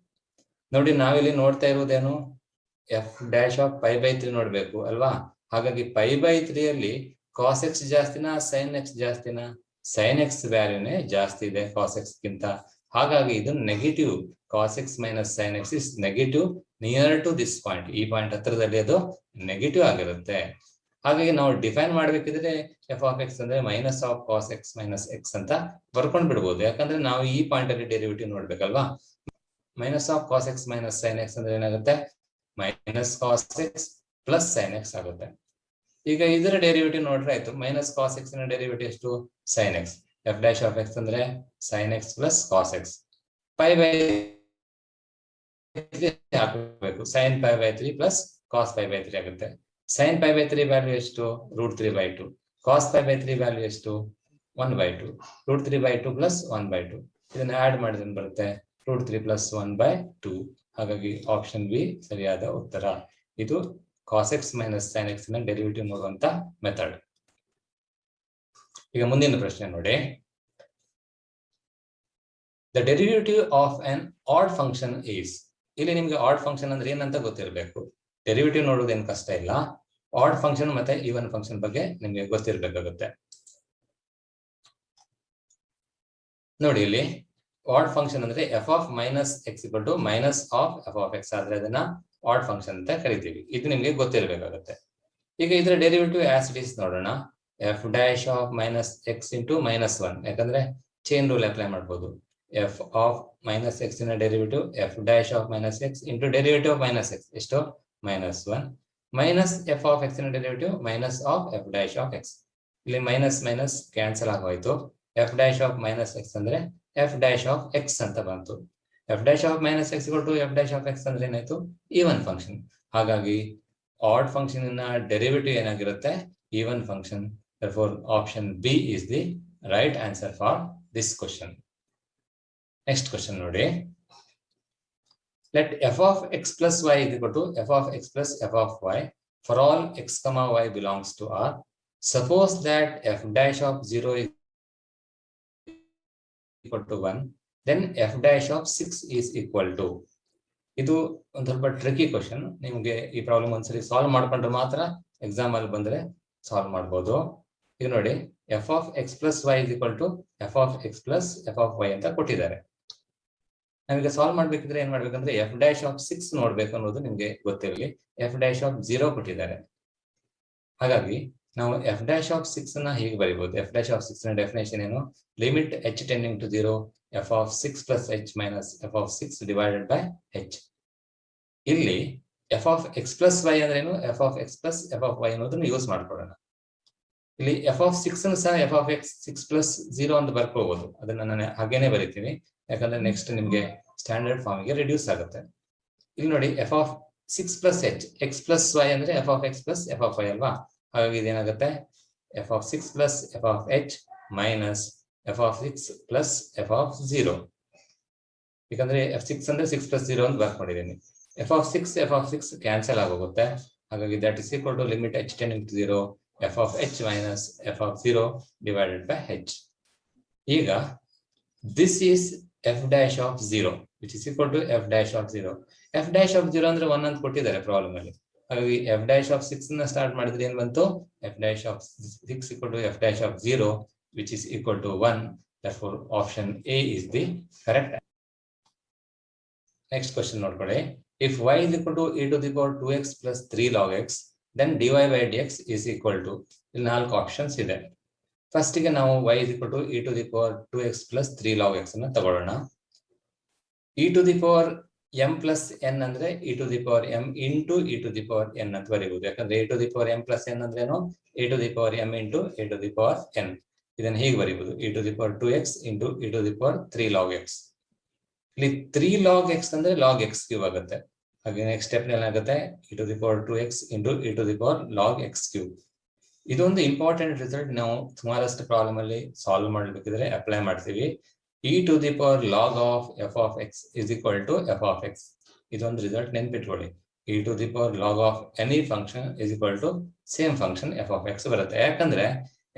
Speaker 3: ನೋಡಿ, ನಾವಿಲ್ಲಿ ನೋಡ್ತಾ ಇರುವುದೇನು, f dash of pi/3 ನೋಡ್ಬೇಕು ಅಲ್ವಾ. ಹಾಗಾಗಿ pi/3 ಅಲ್ಲಿ cos x ಜಾಸ್ತಿನಾ sin x ಜಾಸ್ತಿನಾ, sin x ವ್ಯಾಲ್ಯೂನೇ ಜಾಸ್ತಿ ಇದೆ cos x ಗಿಂತ. ಹಾಗಾಗಿ ಇದು negative. cos x minus sin x is negative near to this point. ಈ ಪಾಯಿಂಟ್ ಹತ್ರದಲ್ಲಿ ಅದು ನೆಗೆಟಿವ್ ಆಗಿರುತ್ತೆ. ಹಾಗಾಗಿ ನಾವು ಡಿಫೈನ್ ಮಾಡ್ಬೇಕಿದ್ರೆ f of x ಅಂದ್ರೆ minus of cos x minus x ಅಂತ ಬರ್ಕೊಂಡ್ ಬಿಡ್ಬೋದು. ಯಾಕಂದ್ರೆ ನಾವು ಈ ಪಾಯಿಂಟ್ ಅಲ್ಲಿ ಡೆರಿವೇಟಿವ್ ನೋಡ್ಬೇಕಲ್ವಾ. Minus of cos x minus sin x ಅಂದ್ರೆ ಏನಾಗುತ್ತೆ, minus cos x plus sin x ಆಗುತ್ತೆ. ಈಗ ಇದರ ಡೆರಿವೇಟಿವ್ ನೋಡ್ರೆ ಆಯ್ತು. ಮೈನಸ್ cos x ನ ಡೆರಿವೇಟಿವ್ ಎಷ್ಟು, sin x. f dash of x ಅಂದ್ರೆ sin x plus cos x. pi/3 ಹಾಕಬೇಕು, sin pi/3 plus cos pi/3 ಆಗುತ್ತೆ. sin pi/3 ವ್ಯಾಲ್ಯೂ ಎಷ್ಟು, √3/2. cos pi/3 ವ್ಯಾಲ್ಯೂ ಎಷ್ಟು, 1/2. √3/2 ಪ್ಲಸ್ 1/2. ಇದನ್ನ ಆಡ್ ಮಾಡಿದ್ರೆ ಬರುತ್ತೆ √3 ಪ್ಲಸ್ 1/2. ಹಾಗಾಗಿ ಆಪ್ಷನ್ ಬಿ ಸರಿಯಾದ ಉತ್ತರ. ಇದು cos x minus sin x ನ ಡೆರಿವೇಟಿವ್ ನೋಡುವಂತ ಮೆಥಡ್. ಈಗ ಮುಂದಿನ ಪ್ರಶ್ನೆ ನೋಡಿ. The derivative of an odd function is. ಇಲ್ಲಿ ನಿಮ್ಗೆ ಆಡ್ ಫಂಕ್ಷನ್ ಅಂದ್ರೆ ಏನಂತ ಗೊತ್ತಿರಬೇಕು. ಡೆರಿವೇಟಿವ್ ನೋಡೋದೇನು ಕಷ್ಟ ಇಲ್ಲ. ಆಡ್ ಫಂಕ್ಷನ್ ಮತ್ತೆ ಈವನ್ ಫಂಕ್ಷನ್ ಬಗ್ಗೆ ನಿಮ್ಗೆ ಗೊತ್ತಿರಬೇಕಾಗುತ್ತೆ. ನೋಡಿ, ಇಲ್ಲಿ ಆಡ್ ಫಂಕ್ಷನ್ ಅಂದ್ರೆ f of minus x equal to minus of f of x ಆದ್ರೆ ಅದನ್ನ ಆಡ್ ಫಂಕ್ಷನ್ ಅಂತ ಕರಿತೀವಿ. ಇದು ನಿಮ್ಗೆ ಗೊತ್ತಿರಬೇಕಾಗುತ್ತೆ. ಈಗ ಇದರ ಡೆರಿವೇಟಿವ್ ಆಸ್ ಇಟ್ ಈಸ್ ನೋಡೋಣ. f dash of minus x into -1, ಯಾಕಂದ್ರೆ ಚೈನ್ ರೂಲ್ ಅಪ್ಲೈ ಮಾಡ್ಬೋದು. f of minus x ನ derivative f dash of minus x into derivative of minus x ಎಷ್ಟು, -1 ಮೈನಸ್ f of x ನ derivative minus of f dash of x. ಇಲ್ಲಿ minus minus cancel ಆಗೋಯ್ತು. f dash of minus x ಅಂದ್ರೆ f dash of x ಅಂತ ಬಂತು. f dash of minus x equal to f dash of x ಅಂದ್ರೆ ಏನಾಯ್ತು, even function. ಹಾಗಾಗಿ add function ನ derivative ಏನಾಗಿರುತ್ತೆ, even function. Therefore option B is the right answer for this question. Next question ನೋಡಿ. Let f of x plus y is equal to f of x plus f of y for all x comma y belongs to R, suppose that f dash of 0 is equal to 1, then f dash of 6 is equal to. ಇದು ಒಂದು ಸ್ವಲ್ಪ tricky question. ನಿಮ್ಗೆ ಈ problem ಒಂದ್ಸರಿ solve ಮಾಡ್ಕೊಂಡ್ರೆ ಮಾತ್ರ exam ಅಲ್ಲಿ ಬಂದ್ರೆ ಸಾಲ್ವ್ ಮಾಡ್ಬೋದು. ಈಗ ನೋಡಿ, f of x plus y is equal to F of x plus f of y ಅಂತ ಕೊಟ್ಟಿದ್ದಾರೆ. ನಮಗೆ ಸಾಲ್ವ್ ಮಾಡ್ಬೇಕಿದ್ರೆ ಏನ್ ಮಾಡ್ಬೇಕಂದ್ರೆ ಎಫ್ ಡ್ಯಾಶ್ ಆಫ್ 6 ನೋಡ್ಬೇಕು ಅನ್ನೋದು ನಿಮ್ಗೆ ಗೊತ್ತಿರಲಿ. ಎಫ್ ಡ್ಯಾಶ್ ಆಫ್ 0 ಕೊಟ್ಟಿದ್ದಾರೆ. ಹಾಗಾಗಿ ನಾವು ಎಫ್ ಡ್ಯಾಶ್ ಆಫ್ 6 ನ ಹೀಗೆ ಬರೀಬಹುದು. ಎಫ್ ಡ್ಯಾಶ್ ಆಫ್ 6 ನ ಡೆಫಿನೇಷನ್ ಏನು? Limit h tending to 0 f of 6 plus h minus f of 6 divided by h. ಇಲ್ಲಿ f of x plus y ಅಂದ್ರೆ ಏನು? f of x plus f of y ಅನ್ನೋದನ್ನು use ಮಾಡ್ಕೊಳ್ಳೋಣ. ಇಲ್ಲಿ f of 6 ಅನ್ನು ಸಹ f of x 6 plus 0 ಅಂತ ಬರ್ಕೋಬಹುದು. ಅದನ್ನ ನಾನು ಹಾಗೇನೆ ಬರೀತೀನಿ, ಯಾಕಂದ್ರೆ ನೆಕ್ಸ್ಟ್ ನಿಮ್ಗೆ ಸ್ಟ್ಯಾಂಡರ್ಡ್ ಫಾರ್ಮ್ ಗೆ ರಿಡ್ಯೂಸ್ ಆಗುತ್ತೆ. ಇಲ್ಲಿ ನೋಡಿ, f of 6 plus h, x plus y ಅಂದ್ರೆ f of x plus f of y ಅಲ್ವಾ? ಹಾಗಾಗಿ ಇದೇನಾಗುತ್ತೆ? f of 6 plus f of h minus f of 6 plus f of 0. ಯಾಕಂದ್ರೆ f6 ಅಂದ್ರೆ 6 plus 0 ಅಂತ ಬರ್ಕೊಂಡಿದ್ದೀನಿ. f of 6 ಕ್ಯಾನ್ಸಲ್ ಆಗೋಗುತ್ತೆ. ಹಾಗಾಗಿ that is equal to limit h tending to 0 f of h minus f of 0 divided by h. ಈಗ this is f dash of 0 which is equal to f dash of 0. f dash of 0 ಅಂದ್ರೆ 1 ಅಂತ ಕೊಟ್ಟಿದ್ದಾರೆ problem ಅಲ್ಲಿ. ಹಾಗಾಗಿ f dash of 6 ನ start ಮಾಡಿದ್ರೆ ಏನ್ ಬಂತು? f dash of 6 equal to f dash of 0 which is equal to 1. Therefore option A is the correct. Next question ನೋಡ್ಕೊಳ್ಳಿ. If y is equal to e to the power 2x plus 3 log x, then dy by dx is equal to. ಇಲ್ಲಿ 4 options ಇದೆ. First ಗೆ ನಾವು y is equal to e to the power 2x plus 3 log x ಅನ್ನು ತಗೊಳ್ಳೋಣ. e to the power m plus n ಅಂದ್ರೆ e to the power m into e to the power n ಅಂತ ಬರೀಬಹುದು. ಯಾಕಂದ್ರೆ e to the power m plus n ಅಂದ್ರೆ ಏನು? e to the power m into e to the power n. ಇದನ್ನ ಹೀಗೆ ಬರೀಬಹುದು, e to the power 2x into e to the power 3 log x. ಇಲ್ಲಿ 3 log x ಅಂದ್ರೆ log x cube ಆಗುತ್ತೆ. ಹಾಗೆ next step ಏನಾಗುತ್ತೆ? e to the power 2x into e to the power log x cube. ಇದೊಂದು important result. ನಾವು ಸುಮಾರಷ್ಟು problem ಅಲ್ಲಿ solve ಮಾಡಬೇಕಿದ್ರೆ apply ಮಾಡ್ತೀವಿ. e to the power log of f of x is equal to f of x. ಇದೊಂದು result ನೆನ್ಪಿಟ್ಕೊಳ್ಳಿ. e to the power log of any function is equal to same function f of x ಬರುತ್ತೆ. ಯಾಕಂದ್ರೆ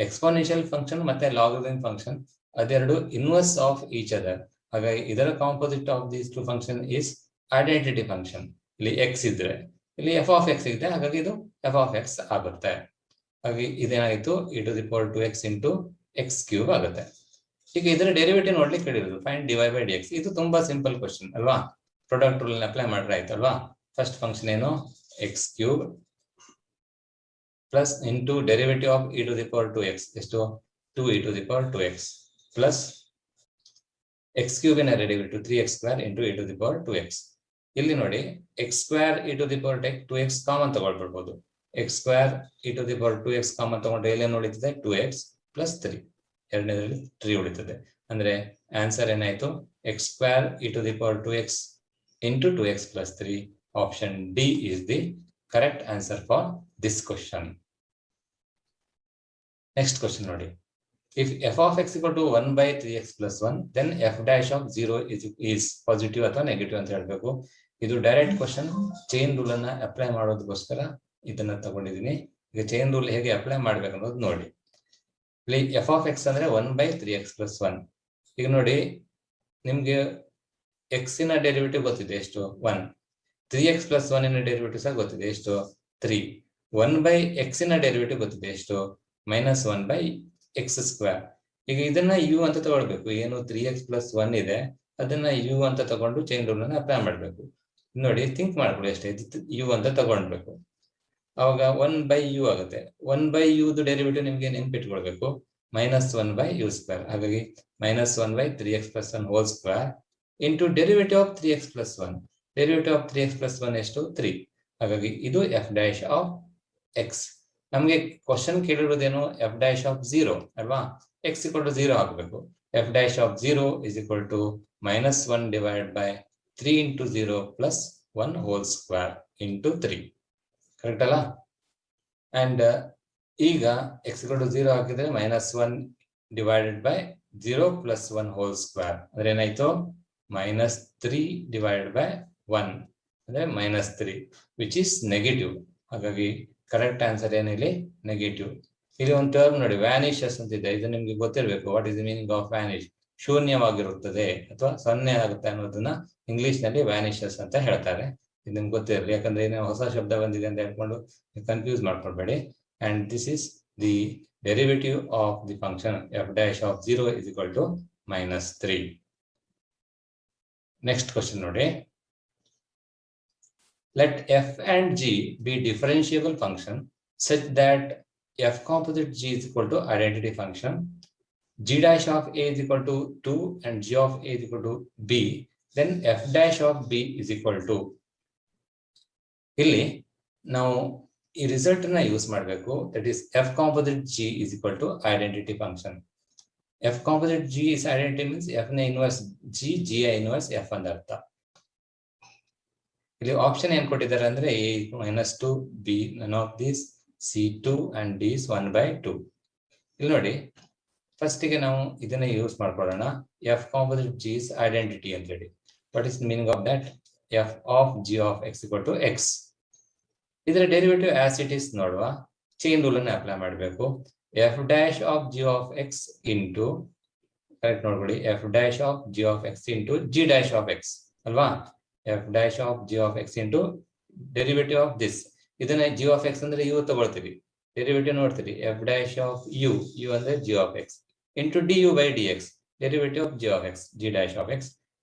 Speaker 3: exponential function ಮತ್ತೆ logarithm function ಅದೆರಡು inverse of each other. ಹಾಗಾಗಿ ಇದರ composite of these two function is identity function. ಇಲ್ಲಿ x ಇದ್ರೆ ಇಲ್ಲಿ f of x ಇದೆ, ಹಾಗಾಗಿ ಇದು f of x ಆಗುತ್ತೆ. ಹಾಗಾಗಿ ಇದೇನಾಯಿತು? e to the power 2x into x cube ಆಗುತ್ತೆ. ಈಗ ಇದರ ಡೆರಿವೇಟಿವ್ ನೋಡ್ಲಿಕ್ಕೆ ಹೇಳಿರೋದು ಫೈಂಡ್ dy by dx. ಇದು ತುಂಬಾ ಸಿಂಪಲ್ ಕ್ವಶನ್ ಅಲ್ವಾ? ಪ್ರಾಡಕ್ಟ್ ರೂಲ್ ಅಪ್ಲೈ ಮಾಡ್ರೆ ಆಯ್ತು ಅಲ್ವಾ? ಫಸ್ಟ್ ಫಂಕ್ಷನ್ ಏನು? x cube plus into derivative of e to the power 2x ಎಷ್ಟು? 2e to the power 2x plus x cube ನ derivative 3x square into e to the power 2x. ಇಲ್ಲಿ ನೋಡಿ, x square e to the power 2x common ತಗೊಳ್ಬಿಡ್ಬೋದು. x square e to the power 2x common ತಗೊಂಡ್ರೆ ಇಲ್ಲಿ ಉಳಿತದೆ 2x plus 3. ಎರಡನೇದ್ರಲ್ಲಿ 3 ಉಳಿತದೆ. ಅಂದ್ರೆ answer ಏನಾಯ್ತು? x square e to the power 2x into 2x plus 3. Option D is the correct answer for this question. Next question ನೋಡಿ. If f of x equal to 1 by 3x plus 1, then f dash of 0 is positive ಅಥವಾ negative ಅಂತ ಹೇಳ್ಬೇಕು. ಇದು direct question. Chain rule ಅನ್ನ apply ಮಾಡೋದಕ್ಕೋಸ್ಕರ ಇದನ್ನ ತಗೊಂಡಿದ್ದೀನಿ. ಈಗ ಚೈನ್ ರೂಲ್ ಹೇಗೆ ಅಪ್ಲೈ ಮಾಡ್ಬೇಕು ಅನ್ನೋದು ನೋಡಿ. ಇಲ್ಲಿ f of x ಅಂದ್ರೆ 1 by 3x plus 1. ಈಗ ನೋಡಿ, ನಿಮ್ಗೆ x ನ ಡೆರಿವೇಟಿವ್ ಗೊತ್ತಿದೆ ಎಷ್ಟು? 1. 3x plus 1 ನ ಡೆರಿವೇಟಿವ್ ಸಹ ಗೊತ್ತಿದೆ ಎಷ್ಟು? 3. 1 by x ನ ಡೆರಿವೇಟಿವ್ ಗೊತ್ತಿದೆ ಎಷ್ಟು? -1 by x ಸ್ಕ್ವೇರ್. ಈಗ ಇದನ್ನ u ಅಂತ ತಗೊಳ್ಬೇಕು. ಏನು 3x plus 1 ಇದೆ ಅದನ್ನ u ಅಂತ ತಗೊಂಡು ಚೈನ್ ರೂಲ್ ಅನ್ನ ಅಪ್ಲೈ ಮಾಡ್ಬೇಕು. ನೋಡಿ, ಥಿಂಕ್ ಮಾಡ್ಕೊಳ್ಳಿ ಅಷ್ಟೇ. u ಅಂತ ತಗೊಂಡ್ಬೇಕು. ಅವಾಗ 1 by u ಆಗುತ್ತೆ. 1 by u ಡೆರಿವೇಟಿವ್ ನಿಮ್ಗೆ ನೆನ್ಪಿಟ್ಕೊಳ್ಬೇಕು, -1 by u ಸ್ಕ್ವೇರ್. ಹಾಗಾಗಿ -1 by 3x plus 1 whole square into derivative of 3x plus 1. Derivative of 3x plus 1 ಎಷ್ಟು? 3. ಹಾಗಾಗಿ ಇದು f dash ಆಫ್ x. ನಮ್ಗೆ ಕ್ವಶನ್ ಕೇಳಿರೋದೇನು? f dash ಆಫ್ 0 ಅಲ್ವಾ? x equal to 0 ಹಾಕಬೇಕು. f dash of 0 is equal to -1 divided by 3 into 0 plus 1 whole square into 3. Correct ಅಲ್ಲ? And ಈಗ x equal to 0 ಹಾಕಿದ್ರೆ -1 divided by 0 plus 1 whole square ಅಂದ್ರೆ ಏನಾಯ್ತು? -3 divided by 1 ಅಂದ್ರೆ -3 which is negative. ಹಾಗಾಗಿ correct answer ಏನಿಲ್ಲಿ negative. ಇಲ್ಲಿ ಒಂದು term ನೋಡಿ ವ್ಯಾನಿಷಸ್ ಅಂತ ಇದೆ. ಇದು ನಿಮ್ಗೆ ಗೊತ್ತಿರಬೇಕು. What is the meaning of vanish? ಶೂನ್ಯವಾಗಿರುತ್ತದೆ ಅಥವಾ 0 ಆಗುತ್ತೆ ಅನ್ನೋದನ್ನ ಇಂಗ್ಲಿಷ್ ನಲ್ಲಿ ವ್ಯಾನಿಷಸ್ ಅಂತ ಹೇಳ್ತಾರೆ. ಇದು ನಿಮ್ಗೆ ಗೊತ್ತಿರಲಿ, ಯಾಕಂದ್ರೆ ಏನೋ ಹೊಸ ಶಬ್ದ ಬಂದಿದೆ ಅಂತ ಹೇಳ್ಕೊಂಡು ಕನ್ಫ್ಯೂಸ್ ಮಾಡ್ಕೊಳ್ಬೇಡಿ. And this is the derivative of the function f dash of 0 is equal to -3. Next question ನೋಡಿ. Let f and g be differentiable function such that f composite g is equal to identity function, g dash of a is equal to 2 and g of a is equal to b, then f dash of b is equal to. ಇಲ್ಲಿ ನಾವು ಈ result ನ use ಮಾಡಬೇಕು. That is f composite g is equal to identity function. f composite g is identity means f ನ inverse g, g inverse f ಅಂತ ಅರ್ಥ. ಇಲ್ಲಿ option ಏನ್ ಕೊಟ್ಟಿದ್ದಾರೆ ಅಂದ್ರೆ a -2, b none of these, c 2 and d is 1/2. ಇಲ್ಲಿ ನೋಡಿ, first ಗೆ ನಾವು ಇದನ್ನ ಯೂಸ್ ಮಾಡ್ಕೊಳ್ಳೋಣ. f composite g is identity ಅಂತ ಹೇಳಿ. What is the meaning of that? f of g of x equal to x. ಇದರ ಡೆರಿವೇಟಿವ್ ಆಸ್ ಇಟ್ ಇಸ್ ನೋಡುವ. ಚೈನ್ ರೂಲ್ ಅನ್ನು ಅಪ್ಲೈ ಮಾಡಬೇಕು. f dash of g of x into, correct ನೋಡ್ಕೊಳ್ಳಿ, f dash of g of x into g dash of x ಅಲ್ವಾ? f dash of g of x into derivative of this. ಇದನ್ನ g of x ಅಂದ್ರೆ u ತಗೊಳ್ತೀವಿ, derivative ನೋಡ್ತೀವಿ. f dash of u ಅಂದ್ರೆ g of x into du by dx, derivative of g of x, g dash of x.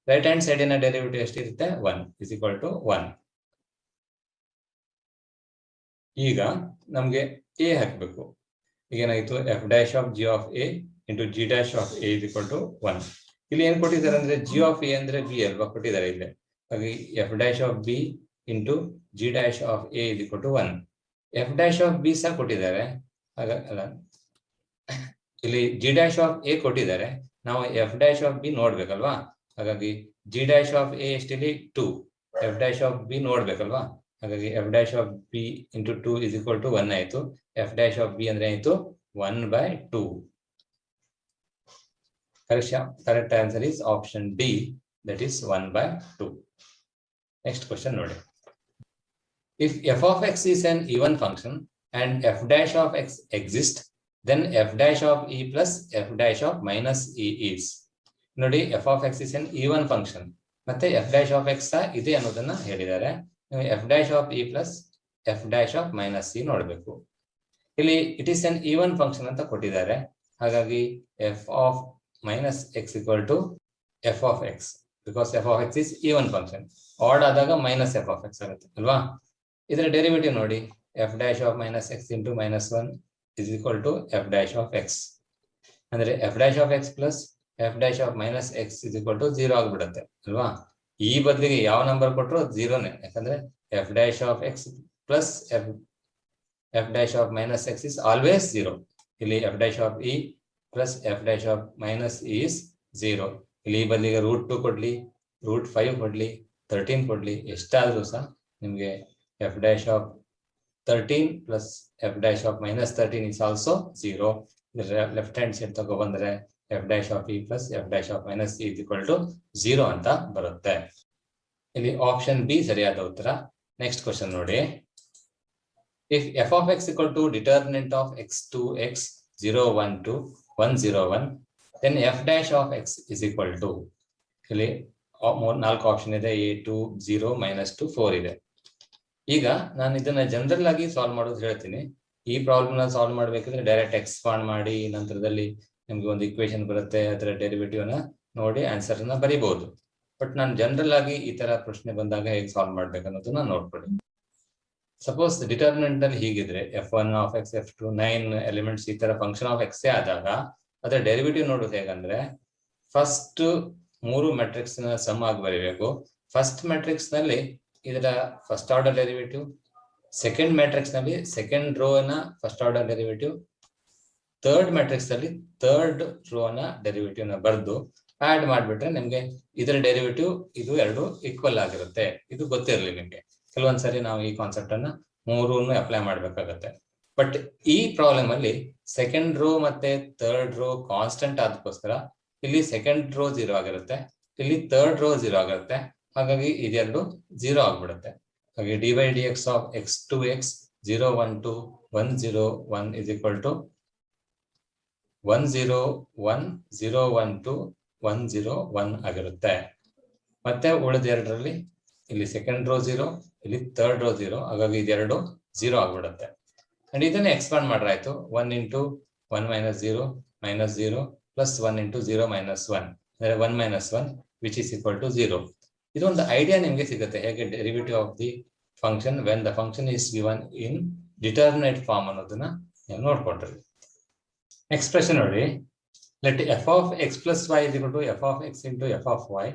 Speaker 3: Right hand side ನ derivative ಎಷ್ಟಿರುತ್ತೆ? 1 is equal to 1. ಈಗ ನಮ್ಗೆ a ಹಾಕ್ಬೇಕು. ಈಗ ಏನಾಯ್ತು? f dash of g of a into g dash of a is equal to 1. ಇಲ್ಲಿ ಏನ್ ಕೊಟ್ಟಿದ್ದಾರೆ ಅಂದ್ರೆ g of a ಅಂದ್ರೆ b ಅಲ್ವಾ ಕೊಟ್ಟಿದ್ದಾರೆ ಇಲ್ಲಿ. ಹಾಗಾಗಿ f dash of b into g dash of a is equal to 1. f dash of b ಸಹ ಕೊಟ್ಟಿದ್ದಾರೆ. ಅಲ್ಲ, ಇಲ್ಲಿ g dash of a ಕೊಟ್ಟಿದ್ದಾರೆ. ನಾವು f dash of b ನೋಡ್ಬೇಕಲ್ವಾ? ಹಾಗಾಗಿ g dash of a ಎಷ್ಟಿಲ್ಲಿ 2, f dash of b ನೋಡ್ಬೇಕಲ್ವಾ? ಹಾಗಾಗಿ f dash of b into 2 is equal to 1 ಆಯ್ತು. f dash of b ಅಂದ್ರೆ ಆಯ್ತು 1/2. Correct answer is option D, that is 1/2. Next question ನೋಡಿ. If f of x is an even function and f dash of x exists, then f dash of e plus f dash of minus e is. ನೋಡಿ, f of x is an even function ಮತ್ತೆ f dash of x ಇದೆ ಅನ್ನೋದನ್ನ ಹೇಳಿದ್ದಾರೆ. f dash of e plus f dash of minus e ನೋಡಬೇಕು. ಇಲ್ಲಿ it is an even function ಅಂತ ಕೊಟ್ಟಿದ್ದಾರೆ. ಹಾಗಾಗಿ f of minus x equal to f of x, because f of x is even function. Odd ಆದಾಗ minus f of x ಆಗುತ್ತೆ ಅಲ್ವಾ? ಇದರ derivative ನೋಡಿ, f dash of minus x into -1 is equal to f dash of x. ಅಂದ್ರೆ f dash of x plus f dash of minus x is equal to 0 ಆಗ್ಬಿಡುತ್ತೆ ಅಲ್ವಾ? ಈ ಬದಲಿಗೆ ಯಾವ ನಂಬರ್ ಕೊಟ್ಟರು 0ನೇ, ಯಾಕಂದ್ರೆ f dash of x plus f dash of minus x is always 0. ಇಲ್ಲಿ f dash of e plus f dash of minus e is 0. ಇಲ್ಲಿ ಬದಲಿಗೆ √2 ಕೊಡ್ಲಿ, √5 ಕೊಡ್ಲಿ, 13 ಕೊಡ್ಲಿ, ಎಷ್ಟಾದ್ರೂ ಸಹ ನಿಮ್ಗೆ f dash of 13 plus f dash of minus 13 is also 0. Left hand side ತಗೋ ಬಂದ್ರೆ f dash of e plus f dash of minus e is equal to 0 ಅಂತ ಬರುತ್ತೆ. ಇಲ್ಲಿ ಆಪ್ಷನ್ ಬಿ ಸರಿಯಾದ ಉತ್ತರ. ನೆಕ್ಸ್ಟ್ ಕ್ವಶನ್ ನೋಡಿ. If f of x equal to determinant of x2 x 0 1 2 1 0 1, then f dash of x is equal to, ಇಲ್ಲಿ 4 option ಇದೆ, a 2 0 -2 4 ಇದೆ. ಈಗ ನಾನು ಇದನ್ನ ಜನರಲ್ ಆಗಿ ಸಾಲ್ವ್ ಮಾಡೋದು ಹೇಳ್ತೀನಿ. ಈ ಪ್ರಾಬ್ಲಮ್ ನ ಸಾಲ್ವ್ ಮಾಡ್ಬೇಕಂದ್ರೆ ಡೈರೆಕ್ಟ್ ಎಕ್ಸ್ಪಾಂಡ್ ಮಾಡಿ ನಂತರದಲ್ಲಿ ನಿಮ್ಗೆ ಒಂದು ಇಕ್ವೇಶನ್ ಬರುತ್ತೆ, ಅದರ ಡೆರಿವೇಟಿವ್ ನ ನೋಡಿ ಆನ್ಸರ್ ನ ಬರಿಬಹುದು. ಬಟ್ ನಾನು ಜನರಲ್ ಆಗಿ ಈ ತರ ಪ್ರಶ್ನೆ ಬಂದಾಗ ಹೇಗೆ ಸಾಲ್ವ್ ಮಾಡ್ಬೇಕು ಅನ್ನೋದನ್ನ ನೋಡ್ಕೊಳ್ಳಿ. ಸಪೋಸ್ ಡಿಟರ್ಮಿನೆಂಟ್ ಅಲ್ಲಿ ಹೀಗಿದ್ರೆ f1 of x f2 9 elements ಈ ತರ ಫಂಕ್ಷನ್ ಆಫ್ x ಆದಾಗ ಅದರ ಡೆರಿವೇಟಿವ್ ನೋಡೋದು ಹೇಗಂದ್ರೆ, ಫಸ್ಟ್ 3 ಮ್ಯಾಟ್ರಿಕ್ಸ್ ನ ಸಮ್ ಆಗಿ ಬರೀಬೇಕು. ಫಸ್ಟ್ ಮ್ಯಾಟ್ರಿಕ್ಸ್ ನಲ್ಲಿ ಇದರ first order derivative, second matrix ನಲ್ಲಿ ಸೆಕೆಂಡ್ ರೋ ನ first order derivative, third matrix ಅಲ್ಲಿ ಥರ್ಡ್ ರೋ ನ ಡೆರಿವೇಟಿವ್ ನ ಬರೆದು ಆಡ್ ಮಾಡ್ಬಿಟ್ರೆ ನಿಮ್ಗೆ ಇದರ ಡೆರಿವೇಟಿವ್ ಇದು ಎರಡು ಈಕ್ವಲ್ ಆಗಿರುತ್ತೆ. ಇದು ಗೊತ್ತಿರಲಿ ನಿಮ್ಗೆ. ಕೆಲವೊಂದ್ಸರಿ ನಾವು ಈ ಕಾನ್ಸೆಪ್ಟ್ ಅನ್ನ 3 ಅಪ್ಲೈ ಮಾಡ್ಬೇಕಾಗತ್ತೆ. ಬಟ್ ಈ ಪ್ರಾಬ್ಲಮ್ ಅಲ್ಲಿ ಸೆಕೆಂಡ್ ರೋ ಮತ್ತೆ ಥರ್ಡ್ ರೋ ಕಾನ್ಸ್ಟೆಂಟ್ ಆದಕ್ಕೋಸ್ಕರ ಇಲ್ಲಿ ಸೆಕೆಂಡ್ ರೋ 0 ಆಗಿರುತ್ತೆ, ಇಲ್ಲಿ ಥರ್ಡ್ ರೋ 0 ಆಗಿರುತ್ತೆ. ಹಾಗಾಗಿ ಇದೆರಡು 0 ಆಗ್ಬಿಡುತ್ತೆ. ಹಾಗೆ dy dx of x2x 0 1 2 1 0 1 is equal to 1 0 1 0 1 2 1 0 1 ಆಗಿರುತ್ತೆ. ಮತ್ತೆ ಉಳಿದ ಎರಡರಲ್ಲಿ ಇಲ್ಲಿ ಸೆಕೆಂಡ್ ರೋ 0, ಇಲ್ಲಿ ಥರ್ಡ್ ರೋ 0, ಹಾಗಾಗಿ ಇದೆರಡು 0 ಆಗ್ಬಿಡುತ್ತೆ. ಅಂಡ್ ಇದನ್ನ expand ಮಾಡ್ರಾಯ್ತು. 1 into 1 minus 0 minus 0 plus 1 into 0 minus 1 ಅಂದ್ರೆ 1 minus 1 which is equal to 0. ಇದೊಂದು ಐಡಿಯಾ ನಿಮ್ಗೆ ಸಿಗುತ್ತೆ ಹೇಗೆ derivative of the function when the function is given indeterminate form ಅನ್ನೋದನ್ನ ನೀವು ನೋಡ್ಕೊಂಡ್ರಿ. ಎಕ್ಸ್ಪ್ರೆಷನ್ ನೋಡಿ, let f of x plus y is equal to f of x into f of y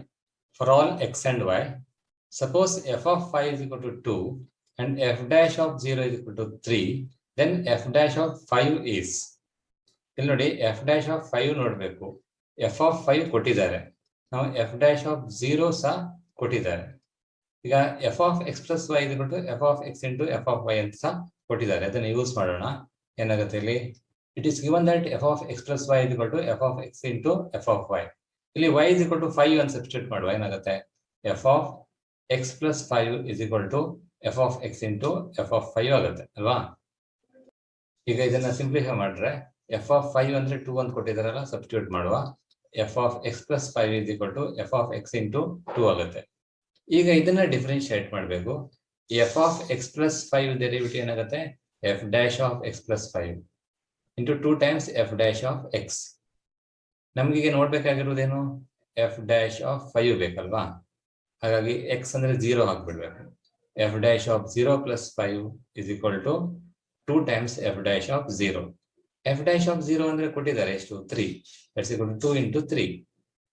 Speaker 3: for all x and y. Suppose f of 5 is equal to 2 and f dash of 0 is equal to 3, then f dash of 5 is, ಇಲ್ಲಿ ನೋಡಿ f dash of 5 ನೋಡ್ಬೇಕು, f of 5 ಕೊಟ್ಟಿದ್ದಾರೆ, ನಾವು f dash of 0 ಸಹ ಕೊಟ್ಟಿದ್ದಾರೆ. ಈಗ f of x plus y is equal to f of x into f of y ಅಂತ ಸಹ ಕೊಟ್ಟಿದ್ದಾರೆ. ಅದನ್ನ ಯೂಸ್ ಮಾಡೋಣ. ಏನಾಗುತ್ತೆ ಇಲ್ಲಿ, it is given that f of x plus y is equal to f of x into f of y. ಇಲ್ಲಿ y is equal to 5 ಅಂತ substitute ಮಾಡುವ, ಏನಾಗುತ್ತೆ f of x plus 5 is equal to f of x into f of 5 ಆಗುತ್ತೆ ಅಲ್ವಾ. ಈಗ ಇದನ್ನ simplify ಮಾಡಿದ್ರೆ f of 5 ಅಂದ್ರೆ 2 ಅಂತ ಕೊಟ್ಟಿದಾರಲ್ಲ, ಸಬ್ಸ್ಟಿಟ್ಯೂಟ್ ಮಾಡುವ, f of x plus 5 is equal to f of x into 2 ಆಗುತ್ತೆ. ಈಗ ಇದನ್ನ ಡಿಫರೆನ್ಶಿಯೇಟ್ ಮಾಡಬೇಕು. f of x plus 5 derivative ಏನಾಗುತ್ತೆ, f dash of x plus 5 into 2 times f dash of x. ನಮ್ಗೆ ನೋಡ್ಬೇಕಾಗಿರೋದೇನು, f dash of 5 ಬೇಕಲ್ವಾ, ಹಾಗಾಗಿ x ಅಂದ್ರೆ 0 ಹಾಕ್ಬಿಡ್ಬೇಕು. f dash of 0 plus 5 is equal to 2 times f dash of 0. f dash of 0 ಅಂದ್ರೆ ಕೊಟ್ಟಿದ್ದಾರೆ ಎಷ್ಟು, 3. That's equal to 2 into 3.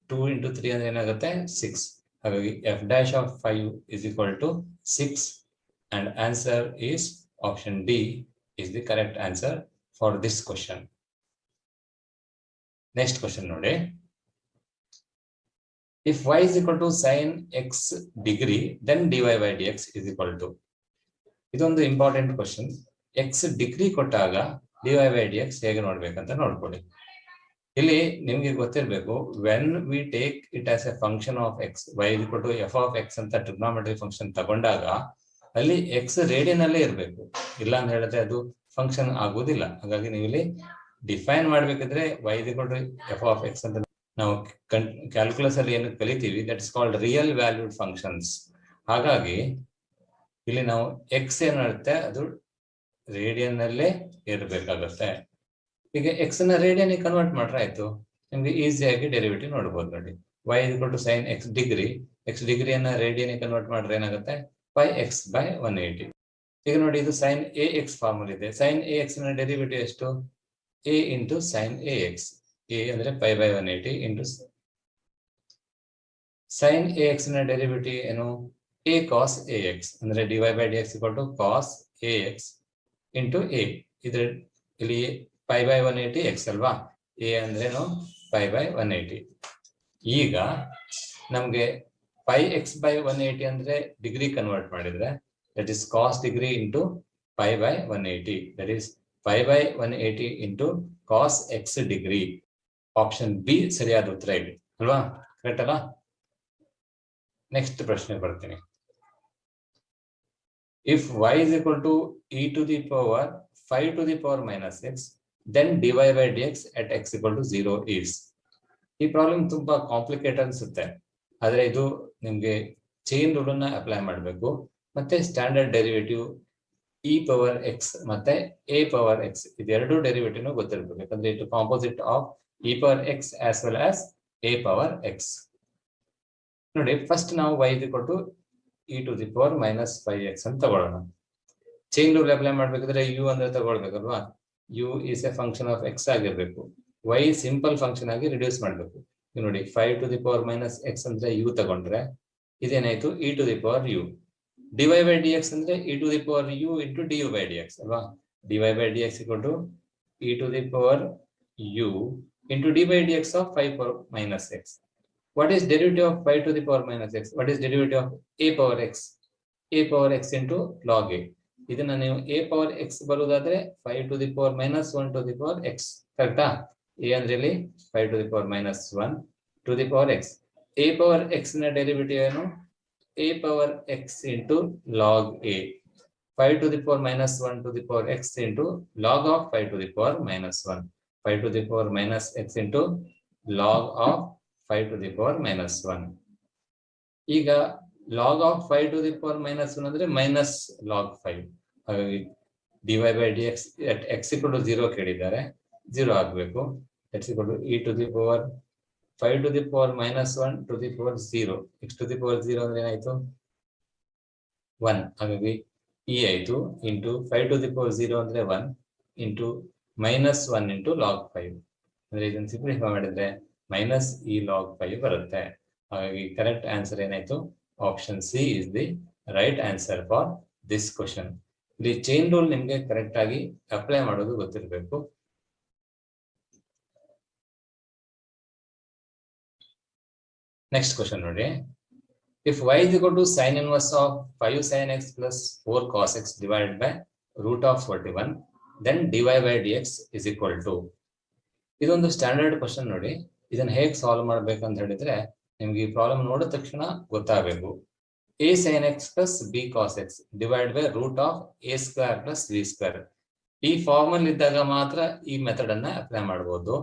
Speaker 3: 2 into 3 ಅಂದ್ರೆ ಏನಾಗುತ್ತೆ 6. ಹಾಗಾಗಿ f dash of 5 is equal to 6 and answer is option D is the correct answer for this question. Next question ನೋಡಿ. If y is equal to sin x degree, then dy by dx is equal to. ಇದೊಂದು important question. x degree ಕೊಟ್ಟಾಗ dy by dx ಹೇಗೆ ನೋಡ್ಬೇಕಂತ ನೋಡ್ಕೊಳ್ಳಿ. ಇಲ್ಲಿ ನಿಮ್ಗೆ ಗೊತ್ತಿರಬೇಕು, when we take it as A function of X, y is equal to f of x ಅಂತ trigonometry function ತಗೊಂಡಾಗ ಅಲ್ಲಿ x ರೇಡಿಯನ್ ಅಲ್ಲೇ ಇರಬೇಕು, ಇಲ್ಲ ಅಂತ ಹೇಳಿದ್ರೆ ಅದು ಫಂಕ್ಷನ್ ಆಗುವುದಿಲ್ಲ. ಹಾಗಾಗಿ ನೀವು ಇಲ್ಲಿ define ಮಾಡ್ಬೇಕಿದ್ರೆ y is equal to f of x ಅಂತ ನಾವು ಕ್ಯಾಲ್ಕುಲಸ್ ಅಲ್ಲಿ ಏನು ಕಲಿತೀವಿ, that is called real valued functions. ಹಾಗಾಗಿ ಇಲ್ಲಿ ನಾವು x ಏನಿರುತ್ತೆ ಅದು ರೇಡಿಯನ್ ಅಲ್ಲೇ ಇರಬೇಕಾಗುತ್ತೆ. ಈಗ x ನ ರೇಡಿಯನ್ ಕನ್ವರ್ಟ್ ಮಾಡ್ರೆ ಆಯ್ತು, ನಿಮ್ಗೆ ಈಸಿಯಾಗಿ ಡೆರಿವೇಟಿವ್ ನೋಡ್ಬೋದು ನೋಡಿ. y is equal to sin x degree, x ಡಿಗ್ರಿಯನ್ನ ರೇಡಿಯನ್ ಕನ್ವರ್ಟ್ ಮಾಡ್ರೆ ಏನಾಗುತ್ತೆ, pi x by 180. ಈಗ ನೋಡಿ ಇದು sin ax ಫಾರ್ಮಲ್ ಇದೆ. sin ax ನ ಡೆರಿವೇಟಿವ್ ಎಷ್ಟು, a into sin ax. a ಅಂದ್ರೆ pi by 180 into sin ax ನ ಡೆರಿವೇಟಿವ್ ಏನು, a cos ax ಅಂದ್ರೆ dy by dx equal to cos ax into a. ಇದ್ರ ಇಲ್ಲಿ pi by 180 x ಅಲ್ವಾ, a ಅಂದ್ರೇನು pi by 180. ಈಗ ನಮ್ಗೆ pi x by 180 ಅಂದ್ರೆ ಡಿಗ್ರಿ ಕನ್ವರ್ಟ್ ಮಾಡಿದ್ರೆ that is cos degree into pi by 180, that is pi by 180 into cos x degree. Option B ಸರಿಯಾದ ಉತ್ತರ ಇದೆ ಅಲ್ವಾ, ಕರೆಕ್ಟ್ ಅಲ್ಲ. ನೆಕ್ಸ್ಟ್ ಪ್ರಶ್ನೆ ಬರ್ತೀನಿ. If y is equal to e to the power 5 to the power minus x, then dy by dx at x equal to 0 is. ಈ problem ತುಂಬಾ complicate ಅನ್ಸುತ್ತೆ, ಆದ್ರೆ ಇದು ನಿಮ್ಗೆ ಚೈನ್ ರೂಲ್ ಅನ್ನ ಅಪ್ಲೈ ಮಾಡಬೇಕು. ಮತ್ತೆ standard derivative e power x ಮತ್ತೆ a ಪವರ್ x ಇದೆರಡು ಡೆರಿವೇಟಿವ್ ಗೊತ್ತಿರಬೇಕು, ಯಾಕಂದ್ರೆ ಇದು composite of e power x as well as a power x. ನೋಡಿ ಫಸ್ಟ್ ನಾವು y is equal to e to the power minus 5x ಅಂತ ತಗೊಳ್ಳೋಣ. Chain rule apply ಮಾಡ್ಬೇಕಿದ್ರೆ u ಅಂದ್ರೆ ತಗೊಳ್ಬೇಕಲ್ವಾ, u is a function of x ಆಗಿರ್ಬೇಕು, y simple function ಆಗಿ reduce ಮಾಡ್ಬೇಕು. ನೋಡಿ 5 to the power minus x ಅಂದ್ರೆ u ತಗೊಂಡ್ರೆ ಇದೇನಾಯ್ತು e to the power u. dy by dx ಅಂದ್ರೆ e to the power u into du by dx ಅಲ್ವಾ. dy by dx equal to e to the power u into d by dx of 5 power minus x. What is derivative of 5 to the power minus x? What is derivative of a power x? a power x into log a. ಇದನ್ನ ನೀವು a power x ಬರುವುದಾದ್ರೆ 5 to the power minus 1 to the power x, ಕರೆಕ್ಟಾ. a ಅಂದ್ರೆ ಇಲ್ಲಿ 5 to the power minus 1 to the power x. a power x ನ derivative ಏನು, a power x into log a. 5 to the power minus 1 to the power x into log of 5 to the power minus 1. 5 to the power minus x into log of 5 to the power minus 1. ಈಗ log of 5 to the power minus 1 ಅಂದ್ರೆ minus log 5. ಹಾಗಾಗಿ dy by dx at x equal to 0 ಕೇಳಿದ್ದಾರೆ, 0 ಆಗಬೇಕು. x equal to e to the power 5 to the power minus 1 to the power 0. x to the power 0 ಅಂದ್ರೆ ಏನಾಯ್ತು? 1. ಹಾಗಾಗಿ e ಆಯ್ತು into 5 to the power 0 ಅಂದ್ರೆ 1 into minus 1 into log 5. ಅಂದ್ರೆ ಇದನ್ನು simplify ಮಾಡಿದ್ರೆ minus e log 5 ಬರುತ್ತೆ. ಹಾಗಾಗಿ ಕರೆಕ್ಟ್ ಆನ್ಸರ್ ಏನಾಯ್ತು? Option C is the right answer for this question. ಇಲ್ಲಿ ಚೈನ್ ರೂಲ್ ನಿಮ್ಗೆ ಕರೆಕ್ಟ್ ಆಗಿ ಅಪ್ಲೈ ಮಾಡೋದು ಗೊತ್ತಿರಬೇಕು. ನೆಕ್ಸ್ಟ್ ಕ್ವಶನ್ ನೋಡಿ. If y is equal to sin inverse of 5 sin x plus 4 cos x divided by root of 41, then dy by dx is equal to. ಇದೊಂದು standard question ನೋಡಿ. ಇದನ್ನ ಹೇಗೆ solve ಮಾಡ್ಬೇಕಂತ ಹೇಳಿದ್ರೆ ನಿಮ್ಗೆ ಈ ಪ್ರಾಬ್ಲಮ್ ನೋಡಿದ ತಕ್ಷಣ ಗೊತ್ತಾಗಬೇಕು. a sin x plus b cos x divided by root of a square plus b square. ಈ ಫಾರ್ಮಲ್ ಇದ್ದಾಗ ಮಾತ್ರ ಈ ಮೆಥಡ್ ಅನ್ನ ಅಪ್ಲೈ ಮಾಡಬಹುದು.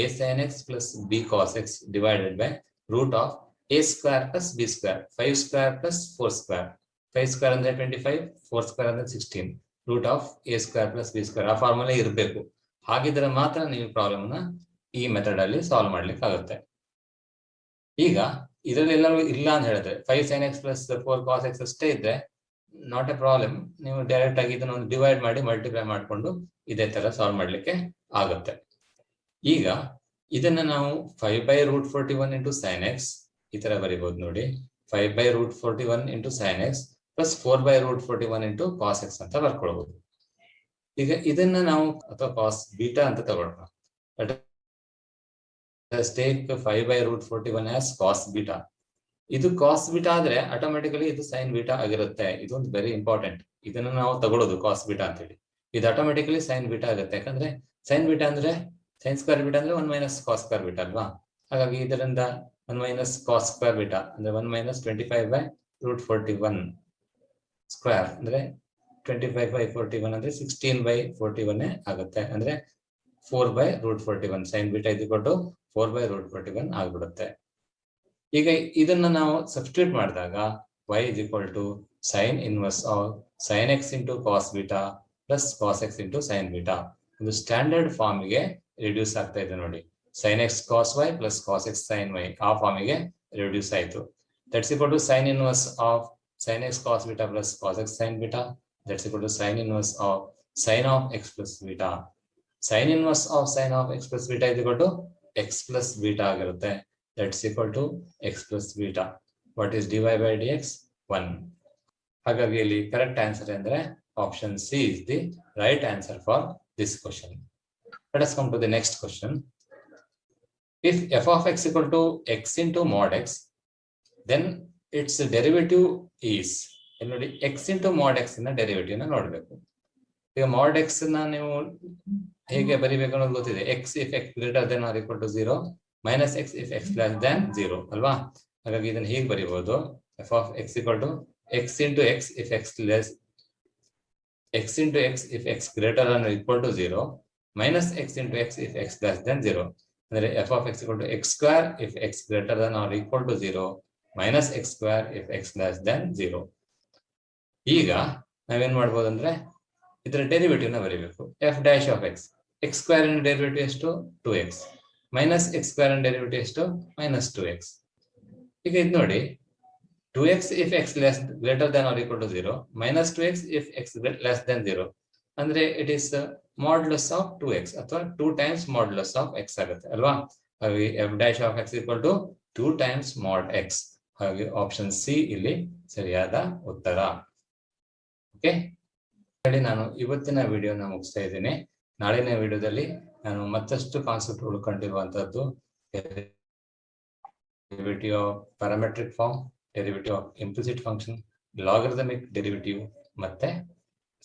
Speaker 3: a sin x plus b cos x divided by root of a square plus b square, 5 square plus 4 square. 5 square ಅಂದ್ರೆ 25, 4 square ಅಂದ್ರೆ 16. root of a square plus b square ಆ formula ಇರಬೇಕು. ಹಾಗಿದ್ರೆ ಮಾತ್ರ ನೀವು problem ನ ಈ ಮೆಥಡ್ ಅಲ್ಲಿ ಸಾಲ್ವ್ ಮಾಡ್ಲಿಕ್ಕೆ ಆಗುತ್ತೆ. ಈಗ ಇದರಲ್ಲಿ ಎಲ್ಲರೂ ಇಲ್ಲ ಅಂತ ಹೇಳಿದ್ರೆ 5 sin x plus 4 cos x ಅಷ್ಟೇ ಇದ್ರೆ ನಾಟ್ ಎ ಪ್ರಾಬ್ಲಮ್. ನೀವು ಡೈರೆಕ್ಟ್ ಆಗಿ ಇದನ್ನ ಒಂದು ಡಿವೈಡ್ ಮಾಡಿ ಮಲ್ಟಿಪ್ಲೈ ಮಾಡಿಕೊಂಡು ಇದೇ ತರ ಸಾಲ್ವ್ ಮಾಡ್ಲಿಕ್ಕೆ ಆಗುತ್ತೆ. ಈಗ ಇದನ್ನ ನಾವು 5 by root 41 into sin x ಈ ತರ ಬರೀಬಹುದು ನೋಡಿ. 5 by root 41 into sin x plus 4 by root 41 into cos x ಅಂತ ಬರ್ಕೊಳ್ಬಹುದು. ಈಗ ಇದನ್ನ ನಾವು ಅಥವಾ cos beta ಅಂತ ತಗೊಳ್ಳೋಣ. Let's take 5 by root 41 as cos beta. ಇದು cos beta ಆದ್ರೆ ಆಟೋಮೆಟಿಕಲಿ ಇದು sin beta ಆಗಿರುತ್ತೆ. ಇದೊಂದು ವೆರಿ ಇಂಪಾರ್ಟೆಂಟ್. ಇದನ್ನ ನಾವು ತಗೊಳ್ಳೋದು cos beta ಅಂತ ಹೇಳಿ. ಇದು ಆಟೋಮೆಟಿಕಲಿ sin beta ಆಗುತ್ತೆ. ಯಾಕಂದ್ರೆ sin beta ಅಂದ್ರೆ sin square beta ಅಂದ್ರೆ 1 minus cos square beta ಅಲ್ವಾ? ಹಾಗಾಗಿ ಇದರಿಂದ 1 minus cos square beta ಅಂದ್ರೆ 1 minus 25 by root 41 square ಅಂದ್ರೆ 25 by 41 ಅಂದ್ರೆ 16 by 41 ಆಗುತ್ತೆ. ಅಂದ್ರೆ 4 by root 41 sin beta is equal to 4 by root 41 ಆಗ್ಬಿಡುತ್ತೆ. ಈಗ ಇದನ್ನ ನಾವು ಸಬ್ಸ್ಟಿಟ್ಯೂಟ್ ಮಾಡಿದಾಗ y is equal to sin inverse of sin x into cos beta plus cos x into sin beta. ಒಂದು ಸ್ಟ್ಯಾಂಡರ್ಡ್ ಫಾರ್ಮ್ ಗೆ reduce ಆಗ್ತಾ ಇದೆ ನೋಡಿ. sin x cos y plus cos x sin y ಆ form ಗೆ reduce ಆಯ್ತು. That's equal to sin inverse of sin x cos beta plus cos x sin beta. That's equal to sin inverse of sin of x plus beta. Sin inverse of sin of x plus beta is equal to x plus beta ಆಗಿರುತ್ತೆ. That's equal to x plus beta. What is dy by dx? 1. ಹಾಗಾಗಿ ಇಲ್ಲಿ correct answer ಅಂದ್ರೆ option C is the right answer for this question. Let us come to the next question. If f of x equal to x into mod x, then its derivative is ನೋಡಿ x into mod x ನ derivative ನ ನೋಡಬೇಕು. ಈಗ mod x ನ ನೀವು ಹೇಗೆ ಬರಿಬೇಕು ಅನ್ನೋದು ಗೊತ್ತಿದೆ. x if x greater than or equal to 0 minus x if x less than 0 ಅಲ್ವಾ? ಹಾಗಾಗಿ ಇದನ್ನ ಹೇಗೆ ಬರೀಬಹುದು? f of x equal to x into x if x less x into x if x greater than or equal to 0 minus x into x if x less than 0. ಅಂದ್ರೆ f of x equal to x square if x greater than or equal to 0 minus x square if x less than 0. ಈಗ ನಾವೇನ್ ಮಾಡ್ಬೋದು ಅಂದ್ರೆ ಇದರ derivative ನ ಬರೀಬೇಕು. f dash of x, x square in derivative ಎಷ್ಟು? 2x minus x square ಇನ್ derivative ಎಷ್ಟು? minus 2x. ಈಗ ಇದು ನೋಡಿ 2x if x less greater than or equal to 0 minus 2x if x less than 0 ಅಂದ್ರೆ it is modulus of 2x ಅಥವಾ 2 times modulus of x ಆಗುತ್ತೆ ಅಲ್ವಾ? ಹಾಗಾಗಿ f dash of x equal to 2 times mod x. ಹಾಗಾಗಿ option C ಇಲ್ಲಿ ಸರಿಯಾದ ಉತ್ತರ. Okay, ನಾನು ಇವತ್ತಿನ ವಿಡಿಯೋನ ಮುಗಿಸ್ತಾ ಇದ್ದೀನಿ. ನಾಳಿನ ವಿಡಿಯೋದಲ್ಲಿ ನಾನು ಮತ್ತಷ್ಟು ಕಾನ್ಸೆಪ್ಟ್ ಉಳ್ಕೊಂಡಿರುವಂತದ್ದು derivative of parametric form, derivative of implicit function, logarithmic derivative ಮತ್ತೆ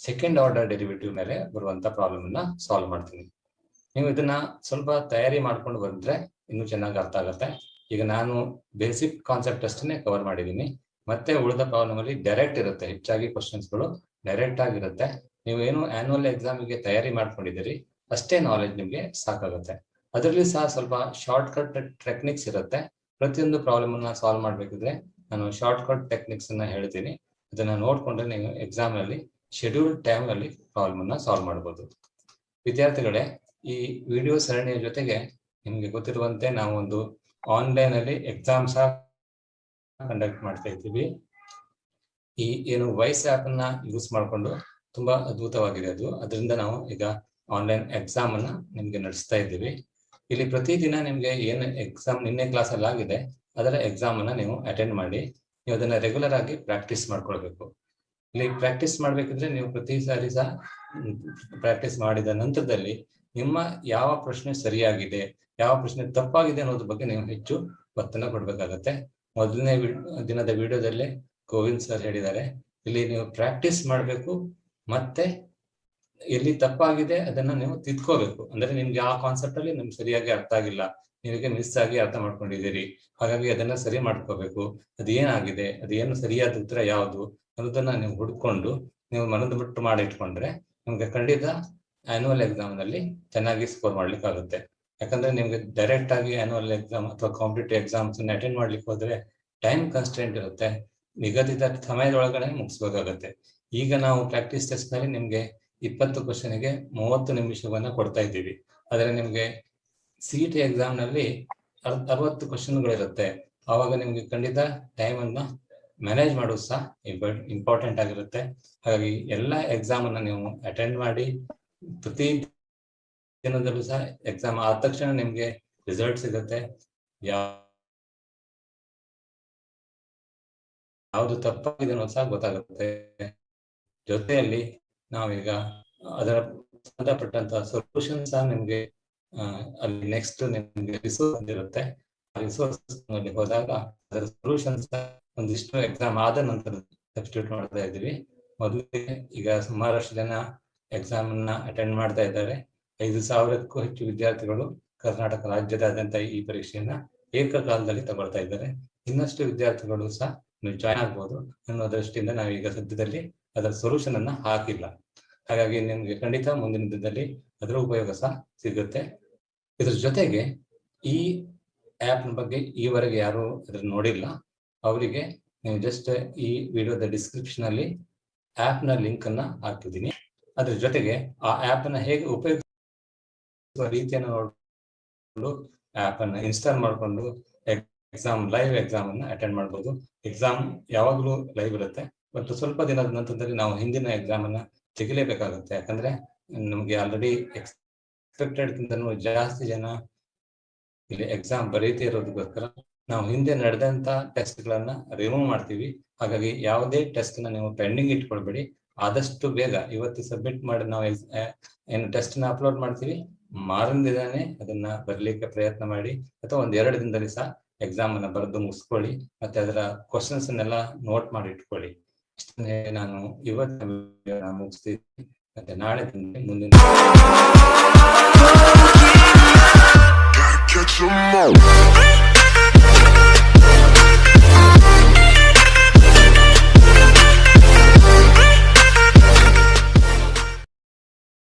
Speaker 3: ಸೆಕೆಂಡ್ ಆರ್ಡರ್ ಡೆರಿವೇಟಿವ್ ಮೇಲೆ ಬರುವಂತ ಪ್ರಾಬ್ಲಮ್ ಅನ್ನ ಸಾಲ್ವ್ ಮಾಡ್ತೀನಿ. ನೀವು ಇದನ್ನ ಸ್ವಲ್ಪ ತಯಾರಿ ಮಾಡ್ಕೊಂಡು ಬಂದ್ರೆ ಇನ್ನೂ ಚೆನ್ನಾಗಿ ಅರ್ಥ ಆಗುತ್ತೆ. ಈಗ ನಾನು ಬೇಸಿಕ್ ಕಾನ್ಸೆಪ್ಟ್ ಅಷ್ಟನ್ನೇ ಕವರ್ ಮಾಡಿದ್ದೀನಿ. ಮತ್ತೆ ಉಳಿದ ಪ್ರಾಬ್ಲಮ್ ಅಲ್ಲಿ ಡೈರೆಕ್ಟ್ ಇರುತ್ತೆ, ಹೆಚ್ಚಾಗಿ ಕ್ವಶನ್ಸ್ಗಳು ಡೈರೆಕ್ಟ್ ಆಗಿರುತ್ತೆ. ನೀವೇನು ಆನ್ಯುವಲ್ ಎಕ್ಸಾಮಿಗೆ ತಯಾರಿ ಮಾಡ್ಕೊಂಡಿದ್ದೀರಿ ಅಷ್ಟೇ ನಾಲೆಜ್ ನಿಮ್ಗೆ ಸಾಕಾಗುತ್ತೆ. ಅದರಲ್ಲಿ ಸಹ ಸ್ವಲ್ಪ ಶಾರ್ಟ್ ಕಟ್ ಟೆಕ್ನಿಕ್ಸ್ ಇರುತ್ತೆ. ಪ್ರತಿಯೊಂದು ಪ್ರಾಬ್ಲಮ್ ಅನ್ನ ಸಾಲ್ವ್ ಮಾಡ್ಬೇಕಿದ್ರೆ ನಾನು ಶಾರ್ಟ್ ಕಟ್ ಟೆಕ್ನಿಕ್ಸ್ ಅನ್ನ ಹೇಳ್ತೀನಿ. ಅದನ್ನ ನೋಡ್ಕೊಂಡ್ರೆ ನೀವು ಎಕ್ಸಾಮ್ ಅಲ್ಲಿ ಶೆಡ್ಯೂಲ್ಡ್ ಟೈಮ್ ಅಲ್ಲಿ ಪ್ರಾಬ್ಲಮ್ ಅನ್ನ ಸಾಲ್ವ್ ಮಾಡಬಹುದು. ವಿದ್ಯಾರ್ಥಿಗಳೇ, ಈ ವಿಡಿಯೋ ಸರಣಿಯ ಜೊತೆಗೆ ನಿಮ್ಗೆ ಗೊತ್ತಿರುವಂತೆ ನಾವು ಒಂದು ಆನ್ಲೈನ್ ಅಲ್ಲಿ ಎಕ್ಸಾಮ್ ಸಹ ಕಂಡಕ್ಟ್ ಮಾಡ್ತಾ ಇದ್ದೀವಿ. ಈ ಏನು ವಾಯ್ಸ್ ಆಪ್ ಅನ್ನ ಯೂಸ್ ಮಾಡಿಕೊಂಡು ತುಂಬಾ ಅದ್ಭುತವಾಗಿದೆ ಅದು. ಅದರಿಂದ ನಾವು ಈಗ ಆನ್ಲೈನ್ ಎಕ್ಸಾಮ್ ಅನ್ನ ನಿಮ್ಗೆ ನಡೆಸ್ತಾ ಇದ್ದೀವಿ. ಇಲ್ಲಿ ಪ್ರತಿದಿನ ನಿಮ್ಗೆ ಏನು ಎಕ್ಸಾಮ್ ನಿನ್ನೆ ಕ್ಲಾಸ್ ಅಲ್ಲಿ ಆಗಿದೆ ಅದರ ಎಕ್ಸಾಮ್ ಅನ್ನ ನೀವು ಅಟೆಂಡ್ ಮಾಡಿ ನೀವು ಅದನ್ನ ರೆಗ್ಯುಲರ್ ಆಗಿ ಪ್ರಾಕ್ಟೀಸ್ ಮಾಡ್ಕೊಳ್ಬೇಕು. ಇಲ್ಲಿ ಪ್ರಾಕ್ಟೀಸ್ ಮಾಡ್ಬೇಕಿದ್ರೆ ನೀವು ಪ್ರತಿ ಸಾರಿ ಸಹ ಪ್ರಾಕ್ಟೀಸ್ ಮಾಡಿದ ನಂತರದಲ್ಲಿ ನಿಮ್ಮ ಯಾವ ಪ್ರಶ್ನೆ ಸರಿಯಾಗಿದೆ, ಯಾವ ಪ್ರಶ್ನೆ ತಪ್ಪಾಗಿದೆ ಅನ್ನೋದ್ರ ಬಗ್ಗೆ ನೀವು ಹೆಚ್ಚು ಒತ್ತನ್ನು ಕೊಡ್ಬೇಕಾಗತ್ತೆ. ಮೊದಲನೇ ದಿನದ ವಿಡಿಯೋದಲ್ಲೇ ಗೋವಿಂದ್ ಸರ್ ಹೇಳಿದ್ದಾರೆ, ಇಲ್ಲಿ ನೀವು ಪ್ರಾಕ್ಟೀಸ್ ಮಾಡಬೇಕು, ಮತ್ತೆ ಎಲ್ಲಿ ತಪ್ಪಾಗಿದೆ ಅದನ್ನ ನೀವು ತಿದ್ಕೋಬೇಕು. ಅಂದ್ರೆ ನಿಮ್ಗೆ ಆ ಕಾನ್ಸೆಪ್ಟ್ ಅಲ್ಲಿ ನಿಮ್ಗೆ ಸರಿಯಾಗಿ ಅರ್ಥ ಆಗಿಲ್ಲ, ನಿಮಗೆ ಮಿಸ್ ಆಗಿ ಅರ್ಥ ಮಾಡ್ಕೊಂಡಿದ್ದೀರಿ, ಹಾಗಾಗಿ ಅದನ್ನ ಸರಿ ಮಾಡ್ಕೋಬೇಕು. ಅದೇನಾಗಿದೆ, ಅದೇನು ಸರಿಯಾದ ಉತ್ತರ ಯಾವುದು ಅನ್ನೋದನ್ನ ನೀವು ಹುಡ್ಕೊಂಡು ನೀವು ಮನದ ಬಿಟ್ಟು ಮಾಡಿಟ್ಕೊಂಡ್ರೆ ನಿಮ್ಗೆ ಖಂಡಿತ ಆನ್ಯುವಲ್ ಎಕ್ಸಾಮ್ ನಲ್ಲಿ ಚೆನ್ನಾಗಿ ಸ್ಕೋರ್ ಮಾಡ್ಲಿಕ್ಕೆ ಆಗುತ್ತೆ. ಯಾಕಂದ್ರೆ ನಿಮ್ಗೆ ಡೈರೆಕ್ಟ್ ಆಗಿ ಆನ್ಯುವಲ್ ಎಕ್ಸಾಮ್ ಅಥವಾ ಕಾಂಪಿಟೇಟಿವ್ ಎಕ್ಸಾಮ್ಸ್ ಅಟೆಂಡ್ ಮಾಡ್ಲಿಕ್ಕೆ ಹೋದ್ರೆ ಟೈಮ್ ಕನ್ಸ್ಟೆಂಟ್ ಇರುತ್ತೆ, ನಿಗದಿತ ಸಮಯದೊಳಗಡೆ ಮುಗಿಸ್ಬೇಕಾಗತ್ತೆ. ಈಗ ನಾವು ಪ್ರಾಕ್ಟೀಸ್ ಟೆಸ್ಟ್ ನಲ್ಲಿ ನಿಮ್ಗೆ 20 ಕ್ವಶನ್ಗೆ 30 ನಿಮಿಷವನ್ನ ಕೊಡ್ತಾ ಇದ್ದೀವಿ. ಆದ್ರೆ ನಿಮ್ಗೆ CET ಎಕ್ಸಾಮ್ ನಲ್ಲಿ 60 ಕ್ವಶನ್ಗಳಿರುತ್ತೆ. ಆವಾಗ ನಿಮ್ಗೆ ಖಂಡಿತ ಟೈಮ್ ಅನ್ನ ಮ್ಯಾನೇಜ್ ಮಾಡೋದು ಸಹ ಇಂಪಾರ್ಟೆಂಟ್ ಆಗಿರುತ್ತೆ. ಹಾಗಾಗಿ ಎಲ್ಲ ಎಕ್ಸಾಮ್ ಅನ್ನ ನೀವು ಅಟೆಂಡ್ ಮಾಡಿ. ಪ್ರತಿ ದಿನದಲ್ಲೂ ಸಹ ಎಕ್ಸಾಮ್ ಆದ ತಕ್ಷಣ ನಿಮ್ಗೆ ರಿಸಲ್ಟ್ ಸಿಗುತ್ತೆ. ಯಾವುದು ತಪ್ಪಾಗಿದೆ ಅನ್ನೋದು ಸಹ ಗೊತ್ತಾಗುತ್ತೆ. ಜೊತೆಯಲ್ಲಿ ನಾವೀಗ ಅದರ ಸಂಬಂಧಪಟ್ಟಂತಹ ಸೊಲ್ಯೂಷನ್ ಸಹ ನಿಮ್ಗೆ ಅಲ್ಲಿ ನೆಕ್ಸ್ಟ್ ನಿಮ್ಗೆ ರಿಸೋರ್ಸ್ ಇರುತ್ತೆ. ಆ ರಿಸೋರ್ಸ್ ನಲ್ಲಿ ಹೋದಾಗ ಅದರ ಸೊಲ್ಯೂಷನ್ಸ್ ಒಂದಿಷ್ಟು ಎಕ್ಸಾಮ್ ಆದ ನಂತರ ಸಬ್ಸ್ಟಿಟ್ಯೂಟ್ ಮಾಡ್ತಾ ಇದ್ದೀವಿ. ಮೊದಲಿಗೆ ಈಗ ಸುಮಾರಷ್ಟು ಜನ ಎಕ್ಸಾಮ್ ಅನ್ನ ಅಟೆಂಡ್ ಮಾಡ್ತಾ ಇದ್ದಾರೆ. 5,000ಕ್ಕೂ ಹೆಚ್ಚು ವಿದ್ಯಾರ್ಥಿಗಳು ಕರ್ನಾಟಕ ರಾಜ್ಯದಾದ್ಯಂತ ಈ ಪರೀಕ್ಷೆಯನ್ನ ಏಕಕಾಲದಲ್ಲಿ ತಗೊಳ್ತಾ ಇದ್ದಾರೆ. ಇನ್ನಷ್ಟು ವಿದ್ಯಾರ್ಥಿಗಳು ಸಹ ನೀವು ಜಾಯ್ನ್ ಆಗ್ಬೋದು ಅನ್ನೋ ದೃಷ್ಟಿಯಿಂದ ನಾವೀಗ ಸದ್ಯದಲ್ಲಿ ಅದರ ಸೊಲ್ಯೂಷನ್ ಅನ್ನ ಹಾಕಿಲ್ಲ. ಹಾಗಾಗಿ ನಿಮ್ಗೆ ಖಂಡಿತ ಮುಂದಿನ ದಿನದಲ್ಲಿ ಅದರ ಉಪಯೋಗ ಸಹ ಸಿಗುತ್ತೆ. ಇದ್ರ ಜೊತೆಗೆ ಈ ಆಪ್ ಬಗ್ಗೆ ಈವರೆಗೆ ಯಾರು ಅದನ್ನ ನೋಡಿಲ್ಲ ಅವರಿಗೆ ನೀವು ಜಸ್ಟ್ ಈ ವಿಡಿಯೋದ ಡಿಸ್ಕ್ರಿಪ್ಷನ್ ಅಲ್ಲಿ ಆಪ್ ನ ಲಿಂಕ್ ಅನ್ನ ಹಾಕಿದ್ದೀನಿ. ಅದ್ರ ಜೊತೆಗೆ ಆ ಆಪ್ ಅನ್ನ ಹೇಗೆ ಉಪಯೋಗಿಸುವ ರೀತಿಯನ್ನು ನೋಡಿಕೊಂಡು ಆಪ್ ಅನ್ನ ಇನ್ಸ್ಟಾಲ್ ಮಾಡಿಕೊಂಡು ಲೈವ್ ಎಕ್ಸಾಮ್ ಅನ್ನ ಅಟೆಂಡ್ ಮಾಡಬಹುದು. ಎಕ್ಸಾಮ್ ಯಾವಾಗಲೂ ಲೈವ್ ಇರುತ್ತೆ, ಬಟ್ ಸ್ವಲ್ಪ ದಿನದ ನಂತರದಲ್ಲಿ ನಾವು ಹಿಂದಿನ ಎಕ್ಸಾಮ್ ಅನ್ನ ತೆಗಿಲೇಬೇಕಾಗುತ್ತೆ. ಯಾಕಂದ್ರೆ ನಮ್ಗೆ ಆಲ್ರೆಡಿ ಎಕ್ಸ್ಪೆಕ್ಟೆಡ್ ಗಿಂತನೂ ಜಾಸ್ತಿ ಜನ ಇಲ್ಲಿ ಎಕ್ಸಾಮ್ ಬರೀತಿ ಇರೋದಕ್ಕೋಸ್ಕರ ನಾವು ಹಿಂದೆ ನಡೆದಂತ ಟೆಸ್ಟ್ ಗಳನ್ನ ರಿಮೂವ್ ಮಾಡ್ತೀವಿ. ಹಾಗಾಗಿ ಯಾವುದೇ ಟೆಸ್ಟ್ ನ ನೀವು ಪೆಂಡಿಂಗ್ ಇಟ್ಕೊಳ್ಬೇಡಿ. ಆದಷ್ಟು ಬೇಗ ಇವತ್ತು ಸಬ್ಮಿಟ್ ಮಾಡಿ ನಾವು ಏನು ಟೆಸ್ಟ್ ನ ಅಪ್ಲೋಡ್ ಮಾಡ್ತೀವಿ, ಮಾರನೇ ದಿನನೇ ಅದನ್ನ ಬರ್ಲಿಕ್ಕೆ ಪ್ರಯತ್ನ ಮಾಡಿ, ಅಥವಾ 1-2 ದಿನದಲ್ಲಿ ಸಹ ಎಕ್ಸಾಮ್ ಅನ್ನ ಬರೆದು ಮುಗಿಸ್ಕೊಳ್ಳಿ. ಮತ್ತೆ ಅದರ ಕ್ವಶನ್ಸ್ ಅನ್ನೆಲ್ಲ ನೋಟ್ ಮಾಡಿ ಇಟ್ಕೊಳ್ಳಿ. ಇಷ್ಟನ್ನೇ ನಾನು ಇವತ್ತು ಮುಗಿಸ್ತೀನಿ. ಮತ್ತೆ ನಾಳೆ ಮುಂದಿನ